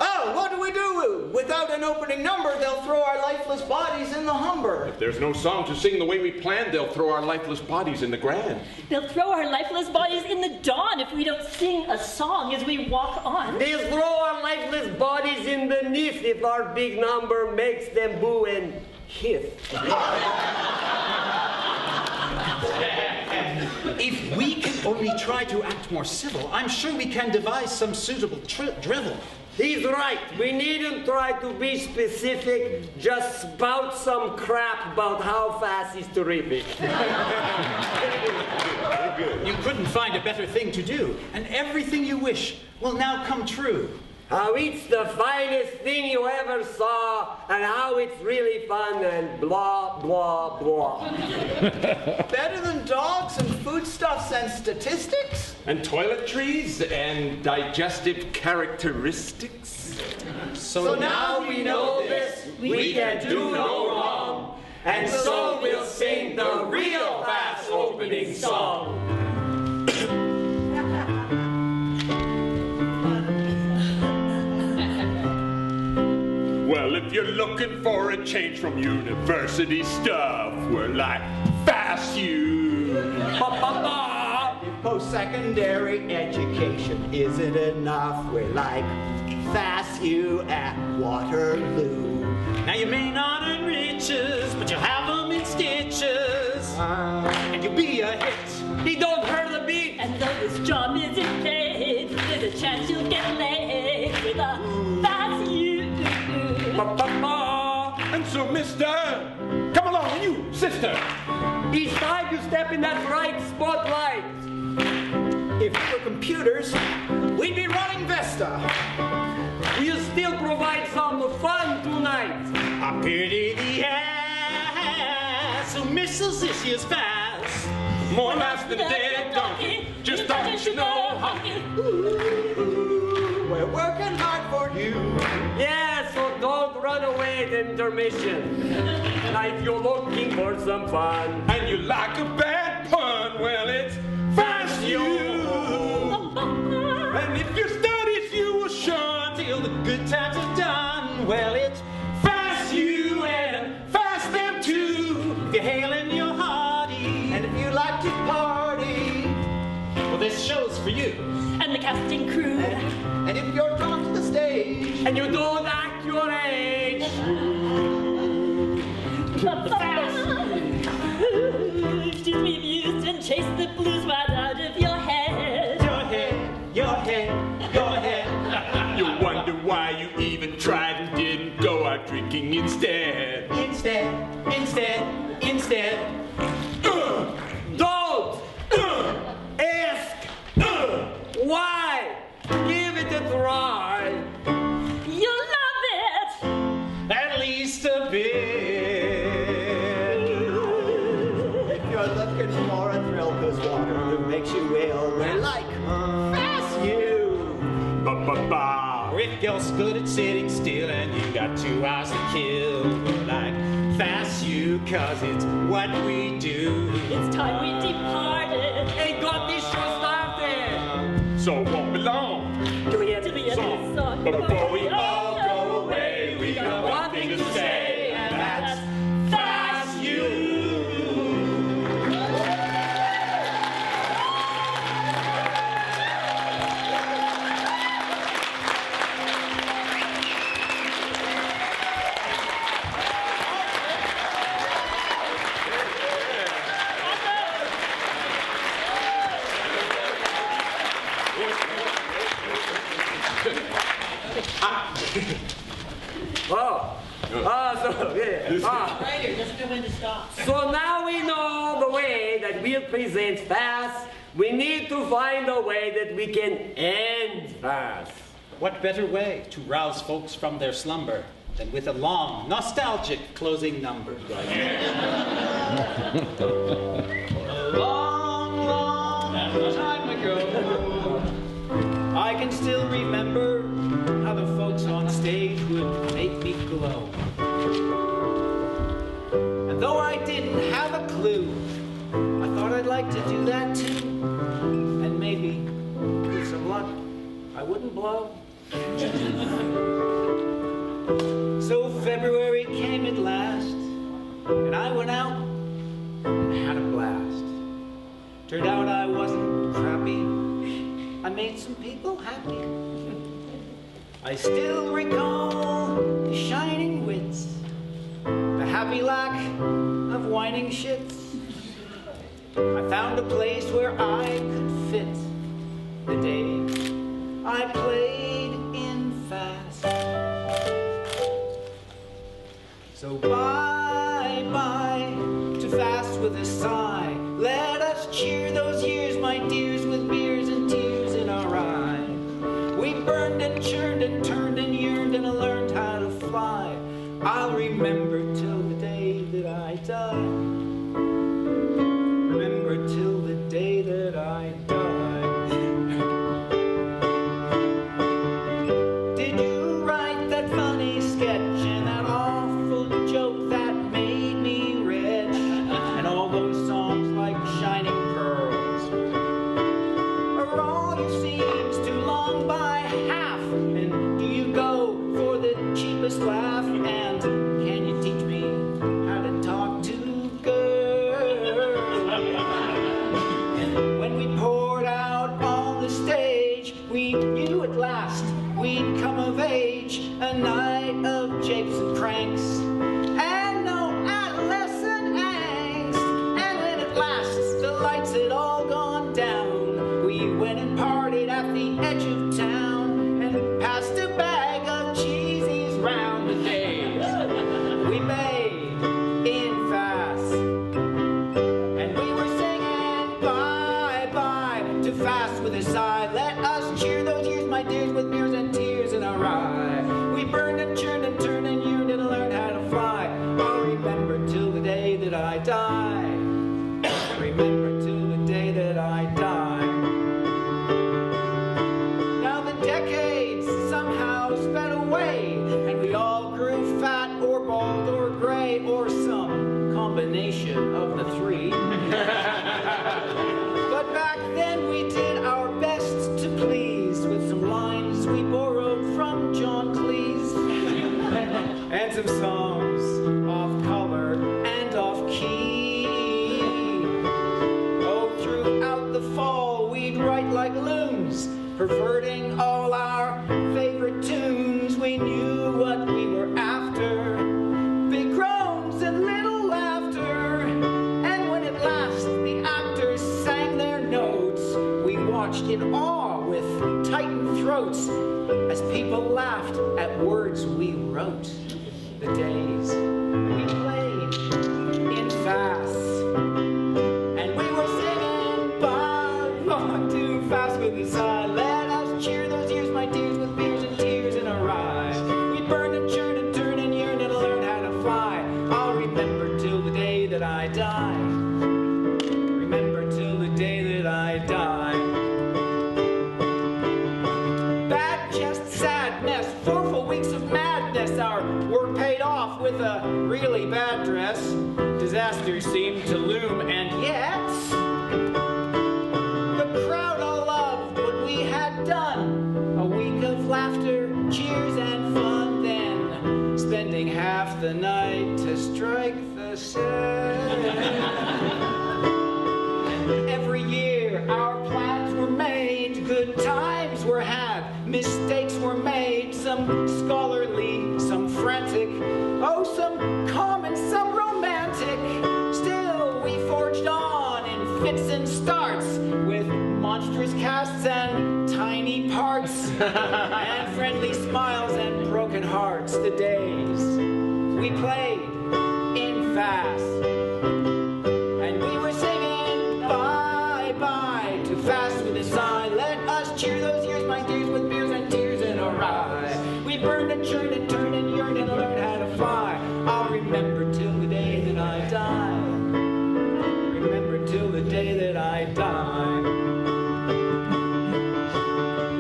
Speaker 13: Oh, what do we do? Without an opening number, they'll throw our lifeless bodies in the Humber.
Speaker 4: If there's no song to sing the way we planned, they'll throw our lifeless bodies in the Grand.
Speaker 2: They'll throw our lifeless bodies in the dawn if we don't sing a song as we walk on.
Speaker 1: They'll throw our lifeless bodies in the niff if our big number makes them boo and hiss.
Speaker 5: If we can only try to act more civil, I'm sure we can devise some suitable drivel.
Speaker 1: He's right. We needn't try to be specific. Just spout some crap about how FASS is terrific.
Speaker 5: You couldn't find a better thing to do, and everything you wish will now come true.
Speaker 1: How it's the finest thing you ever saw, and how it's really fun, and blah, blah, blah.
Speaker 13: Better than dogs and foodstuffs and statistics?
Speaker 4: And toiletries and digestive characteristics.
Speaker 1: So now we know this, we can do no wrong, and so we'll sing the real FASS opening song.
Speaker 4: Well, if you're looking for a change from university stuff, we're like FASSed.
Speaker 13: Post-secondary education isn't enough. We're like FASSed at Waterloo.
Speaker 5: Now you may not earn riches, but you'll have them in stitches. And you'll be a hit.
Speaker 1: He don't hurt the beat.
Speaker 2: And though this job isn't paid, there's a chance you'll get laid with a FASSed.
Speaker 4: And so, mister, come along, you, sister.
Speaker 1: It's time to step in that bright spotlight.
Speaker 13: If we were computers, we'd be running Vesta.
Speaker 1: We'll still provide some fun tonight.
Speaker 5: I pity the ass who misses this year's FASS.
Speaker 4: More laughs than a dead donkey. Just don't you know, honky?
Speaker 13: We're working hard for you.
Speaker 1: Yeah, so don't run away at intermission. Now if you're looking for some fun,
Speaker 4: and you like a bad pun, well, it's FASSed. And if your studies you will shun
Speaker 5: till the good times are done, well, it's
Speaker 4: FASSed and FASS them too.
Speaker 5: If you're hailing your hearty,
Speaker 13: and if you like to party,
Speaker 5: well, this show's for you.
Speaker 2: And the casting crew.
Speaker 13: And if you're drawn to the stage,
Speaker 1: and you don't act your age,
Speaker 2: just be amused and chase the blues right out of your head.
Speaker 5: Your head, your head, your head.
Speaker 4: You wonder why you even tried and didn't go out drinking instead.
Speaker 5: Instead.
Speaker 1: Don't ask why. Give it a try.
Speaker 2: You'll love it.
Speaker 5: At least a bit.
Speaker 13: If you're looking for a thrill, cause Waterloo makes you ill, we're like FASSed.
Speaker 4: Ba-ba-ba.
Speaker 5: Or if you're good at sitting still and you got 2 hours to kill, we're like FASSed, cause it's what we do.
Speaker 2: It's time we departed.
Speaker 1: Ain't got this show started.
Speaker 4: So won't belong
Speaker 2: To the end of the song.
Speaker 4: But before we all go away, we got one thing to say, and that's FASSed.
Speaker 1: So now we know the way that we'll present FASS. We need to find a way that we can end FASS.
Speaker 5: What better way to rouse folks from their slumber than with a long, nostalgic closing number? A long, long time ago, I can still remember how the folks on stage would make me glow. And though I didn't have a clue, I thought I'd like to do that too. And maybe, with some luck, I wouldn't blow.
Speaker 16: So February came at last, and I went out and had a blast. Turned out I wasn't crappy. I made some people happy. I still recall the shining wits, the happy lack of whining shits. I found a place where I could fit the day I played in FASS. So bye-bye to FASS with a sigh. Let us cheer those years, my dears, with beers and tears in our eyes. We burned and churned and turned and yearned and learned how to fly. I'll remember till the day that I die. Remember till the day that I die. Did you write that funny sketch and that awful joke that made me rich? And all those songs like Shining Pearls? Are all your scenes too long by half? And do you go for the cheapest laugh? And can you teach me how to talk to Gurd? And when we poured out on the stage, we knew at last we'd come of age. A night of japes and pranks and no adolescent angst. And when at last the lights had all gone down, we went and partied at the edge of town and passed a bag of cheesies round the days we made in FASS. And we were singing bye-bye to FASS with a sigh. Let us cheer those years, my dears, with beers and tears in our eye. We burned and churned and turned and yearned and learned how to fly. I'll remember till the day that I die. Remember till the day that I die. Now the decades somehow sped away, and we all grew fat or bald or gray or some combination of the three. But back then we did our best to please with some lines we borrowed from John Cleese and some songs off color and off key. Oh, throughout the fall we'd write like loons, perverting all our favorite tunes. We knew what we were after, big groans and little laughter. And when at last the actors sang their notes, we watched in awe with tightened throats as people laughed at words we wrote. The days we played in FASS. And we were singing bye-bye to FASS with a sigh. Let us cheer those years, my dears, with beers and tears in our eyes. We burned and churned and turned and yearned and learned how to fly. I'll remember till the day that I die. Remember till the day that I die. Bad jest, sadness, 4 full weeks of madness. Our work paid off with a really bad dress. Disaster seemed to loom, and yet the crowd all loved what we had done. A week of laughter, cheers, and fun. Then spending half the night to strike the set. Every year our plans were made, good times were had, mistakes were made, some scholarly, some frantic, oh, some calm and some romantic. Still we forged on in fits and starts with monstrous casts and tiny parts and friendly smiles and broken hearts. The days we played in FASS. And we were singing bye-bye to FASS with a sigh. Let us cheer those years, my dears, with beers and tears in our eye. We burned and churned and turned and yearned and learned how to fly. I'll remember till the day that I die. Remember till the day that I die.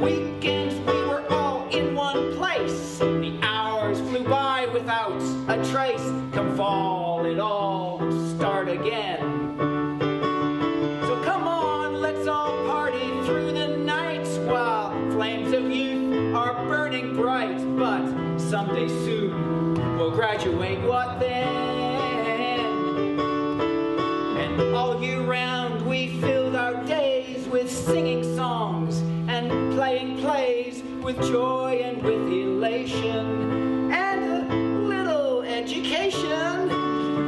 Speaker 16: Weekends we were all in one place. The hours flew by without a trace. Come fall, it all
Speaker 17: someday soon we'll graduate, what then? And all year round we filled our days with singing songs and playing plays with joy and with elation and a little education.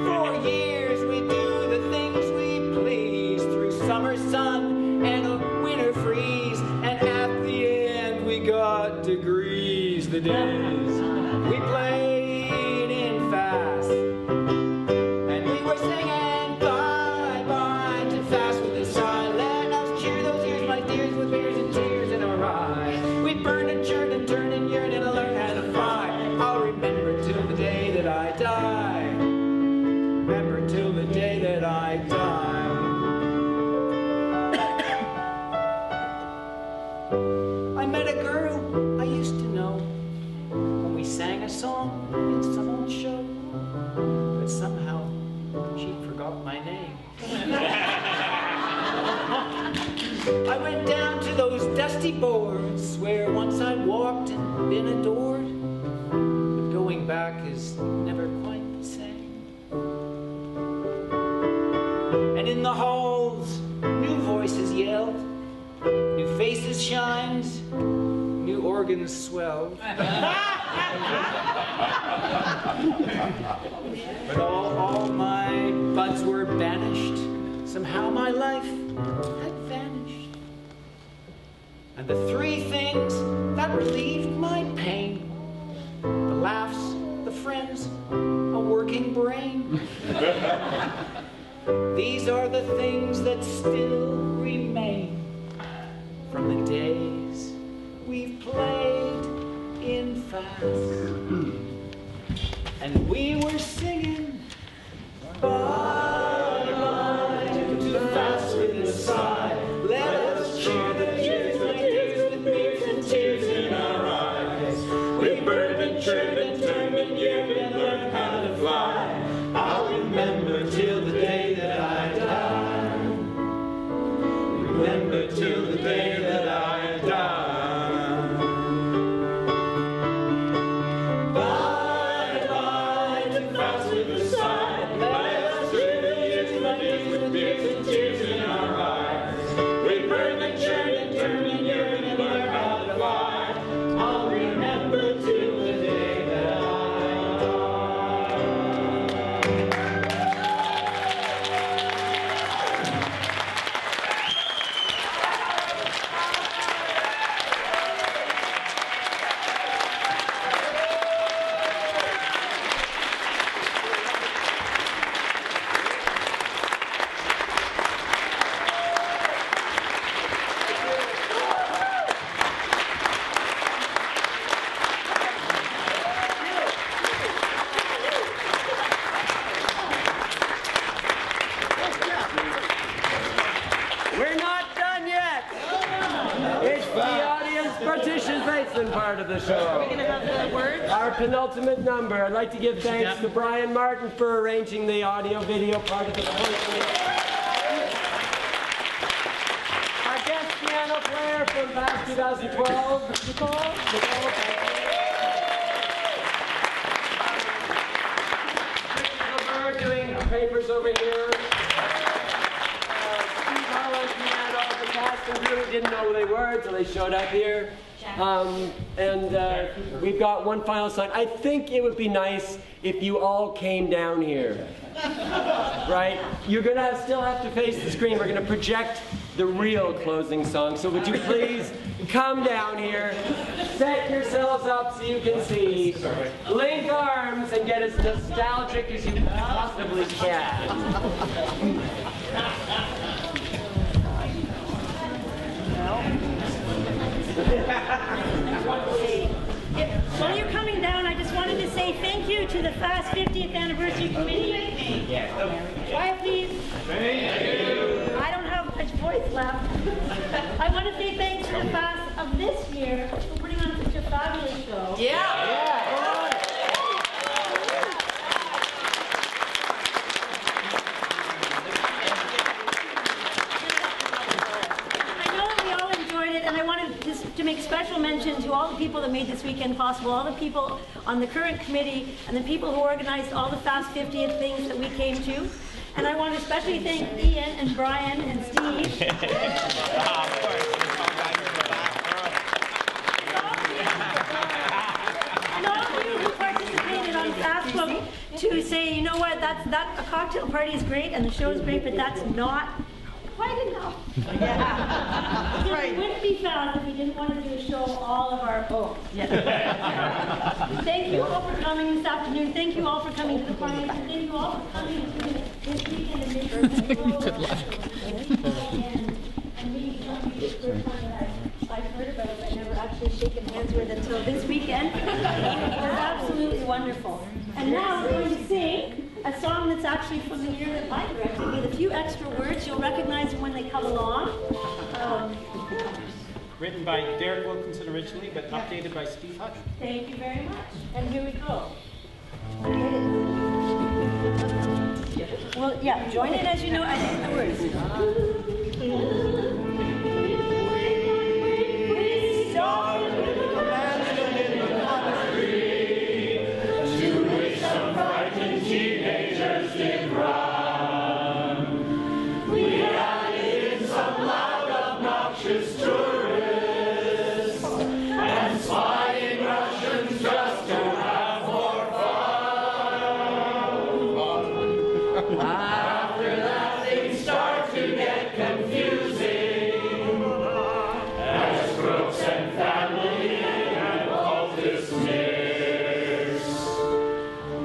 Speaker 17: For years we do the things we please through summer sun and a winter freeze, and at the end we got degrees. The days we played in FASS, and we were singing bye-bye to FASS with a sigh. Let us cheer those years, my dears, with beers and tears in our eyes. We burned and churned and turned and yearned and learned how to fly. I'll remember till the day that I die. Remember till the day that I die. I met a girl I used to know when we sang a song in some old show, but somehow she forgot my name. I went down to those dusty boards where once I walked and been adored, but going back is never quite the same. And in the halls, new voices yelled, new faces shined, new organs swelled. But all my buds were banished. Somehow my life had vanished. And the three things that relieved my pain, the laughs, the friends, a working brain. These are the things that still remain from the days we've played in FASS. And we were singing bye-bye to FASS with a sigh. Let us cheer the years, my dears, with beers and tears in our eyes. We burned and churned and turned and yearned and learned how to fly. I'll remember till the day that I die. Remember till the day that I die. Bye-bye to FASS with a sigh. Let us cheer the years, my dears, with beers and tears in our eyes. We burned and churned and turned and yearned and learned how to fly. I'll remember till the day that I
Speaker 1: We're not done yet. It's the audience participation part of the show.
Speaker 12: Are we going to have the words?
Speaker 1: Our penultimate number. I'd like to give thanks to Brian Martin for arranging the audio-video part of the performance. Our guest piano player from FASS 2012, Nicole. Gurd doing papers over here. The cast and crew didn't know who they were until they showed up here. We've got one final sign. I think it would be nice if you all came down here. Right? You're going to still have to face the screen. We're going to project the real closing song. So would you please come down here, set yourselves up so you can see, link arms, and get as nostalgic as you possibly can.
Speaker 18: While you're coming down, I just wanted to say thank you to the FASS 50th Anniversary Committee. Quiet, please. Thank you. I don't have much voice left. I want to say thanks to the FASS of this year for putting on such a fabulous show. I know we all enjoyed it, and I wanted to to make special mention to all the people that made this weekend possible, all the people on the current committee, and the people who organized all the FASS 50th things that we came to. And I want to especially thank Ian and Brian and Steve. And all of you who participated on Facebook to say, you know what, a cocktail party is great and the show is great, but that's not quite enough. Yeah. Because it wouldn't be found if we didn't want to do a show all of our own. Yeah. Thank you all for coming this afternoon. Thank you all for coming to the party. And thank you all for coming to this weekend and making good luck. And meeting some of you the first time that I've heard about it, but never actually shaken hands with until this weekend. It was absolutely wonderful. And now we're going to sing a song that's actually from the year that I directed with a few extra words. You'll recognize them when they come along.
Speaker 5: Written by Derek Wilkinson originally, but updated by Steve Hutton.
Speaker 18: Thank you very much. And here we go. Well, yeah, join in as you know. I think the words. We started with a mansion in the country, to which some frightened teenagers did run. We added in some loud, obnoxious tourists and spying Russians just to have more fun. After that, things start to get confusing as Brooks and family and all dismiss.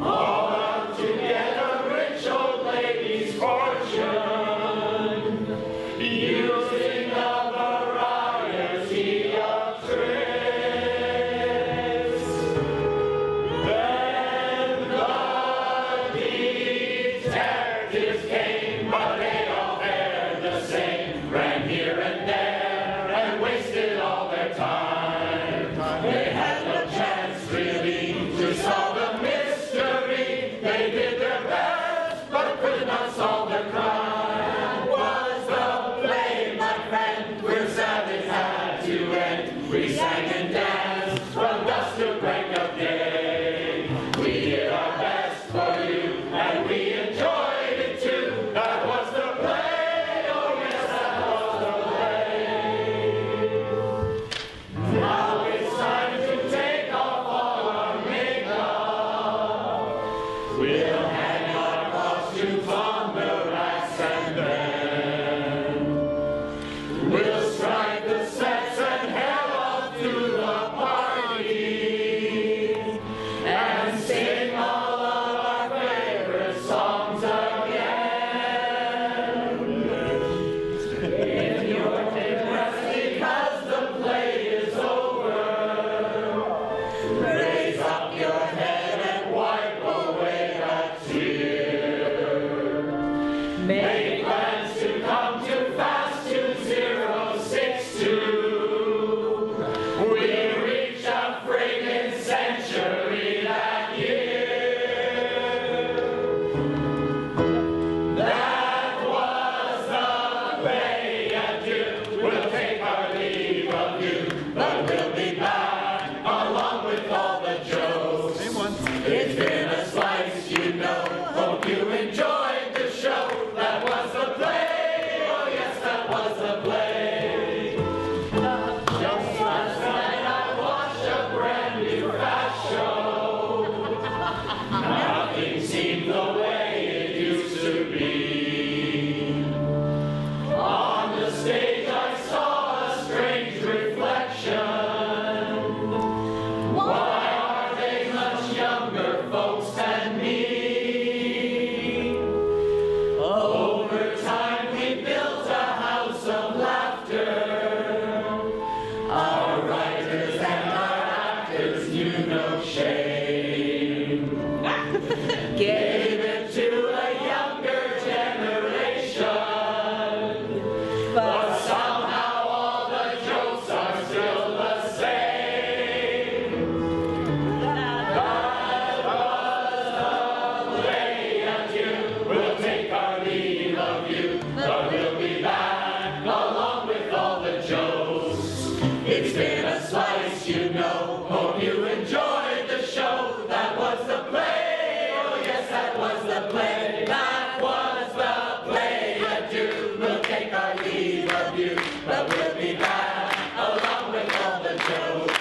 Speaker 18: All out to get a rich old lady's fortune, using a variety of tricks. Then the detectives came, but they all fared the same, ran here and there and wasted all their time. They had no chance really to solve the mystery. They did their best, but could not solve the crime. Was the play, my friend, where savage had to end? We sang and danced from dusk to break of day. We did our best for you, and we enjoyed it too. That was the play, oh yes, that was the play. Now it's time to take off all our makeup. We'll hang our costumes on the racks and then we'll strike the sets and head off to the party and sing all of our favorite songs again. If you're depressed because the play is over, raise up your head and wipe away that tear. Make plans to come to FASS 2062. We reach a friggin' century that year. That was the play, adieu. We'll take our leave of you, but we'll be back along with all the jokes. It's been a slice, you know. Hope you enjoyed the show. That was the play. Oh yes, that was the play. Just last night I watched a brand new FASS show. Nothing seemed the way it used to be. On the stage I saw a strange reflection. Why are they much younger folks than me? Over time we built a house of laughter. Our writers and our actors knew no shame. Gave it to a younger generation. But somehow all the jokes are still the same. That was the play, adieu. We'll take our leave of you, but we'll be back along with all the jokes. It's been a
Speaker 19: you know. Hope you enjoyed the show. That was the play. Oh yes, that was the play. That was the play. Adieu, we'll take our leave of you, but we'll be back along with all the jokes.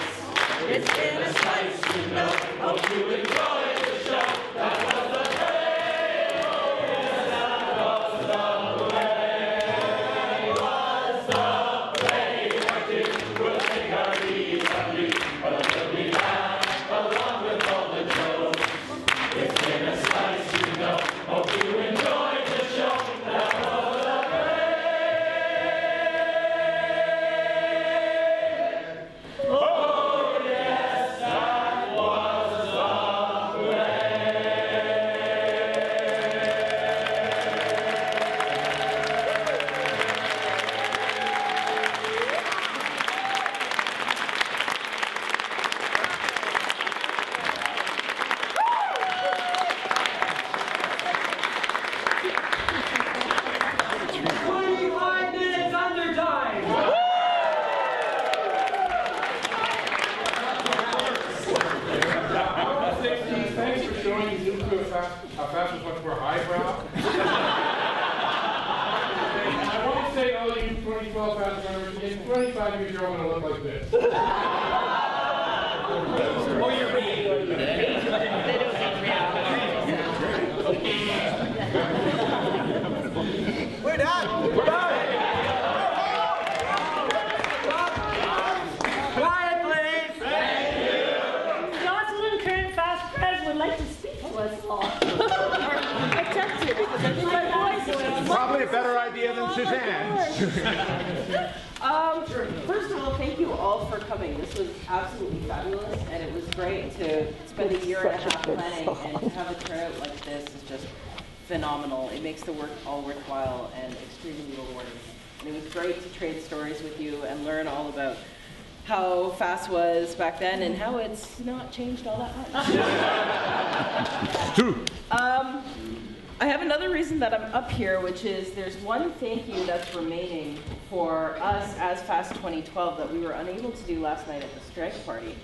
Speaker 19: It's been a slice, you know. Hope you enjoyed the show. That was the play. Oh yes, that was the play. Was the play. Adieu, we'll take our leave of you, but we'll be back along with all the jokes. It's been a slice, you know. Hope you enjoyed the show. That was the play. Oh yes, that was the
Speaker 10: Thanks for showing you into a FASS was much more highbrow. I want to say, all you 2012 FASS members, in 25 years you're all going to look like this.
Speaker 19: Oh, you're reading. We're done. We're done.
Speaker 1: Quiet, please.
Speaker 18: Thank you. Jocelyn, current FASS pres, would like to speak to us all. I texted because I think my voice.
Speaker 7: Probably a better idea than Suzanne's.
Speaker 20: First of all, thank you all for coming. This was absolutely fabulous, and it was great to spend a year and a half planning, and to have a turnout like this is just phenomenal. It makes the work all worthwhile and extremely rewarding. And it was great to trade stories with you and learn all about how FASS was back then and how it's not changed all that much. I have another reason that I'm up here, which is there's one thank you that's remaining for us as FASS 2012 that we were unable to do last night at the strike party.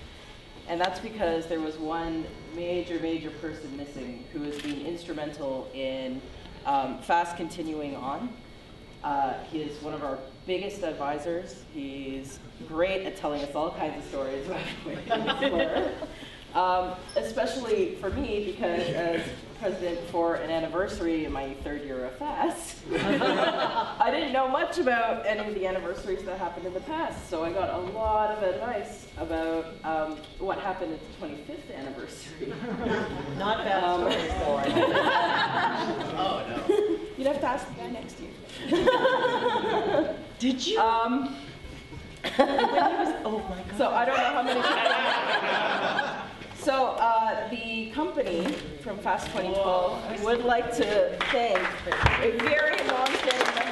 Speaker 20: And that's because there was one major person missing who has been instrumental in FASS continuing on. He is one of our biggest advisors. He's great at telling us all kinds of stories about where especially for me, because as president for an anniversary in my 3rd year of FASS, I didn't know much about any of the anniversaries that happened in the past, so I got a lot of advice about what happened at the 25th anniversary.
Speaker 12: Not bad stories, though.
Speaker 20: Oh, no. You'd have to ask the guy next to you.
Speaker 12: Did you?
Speaker 20: Oh my God. So I don't know how many people. So the company from FASS 2012 would like to thank a very long-standing member.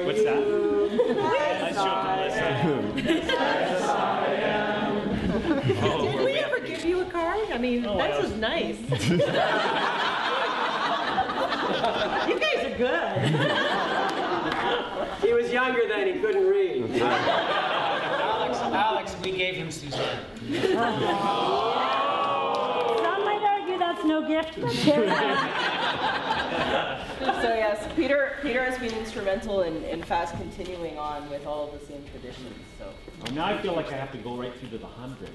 Speaker 5: What's that? Nice
Speaker 12: Did we ever give you a card? I mean, this is nice. You guys are good.
Speaker 1: He was younger then, he couldn't read.
Speaker 16: Alex, we gave him Suzanne.
Speaker 18: Some might argue that's no gift, but
Speaker 20: So yes, Peter has been instrumental in FASS continuing on with all of the same traditions. So
Speaker 7: Now I feel like I have to go right through to the 100.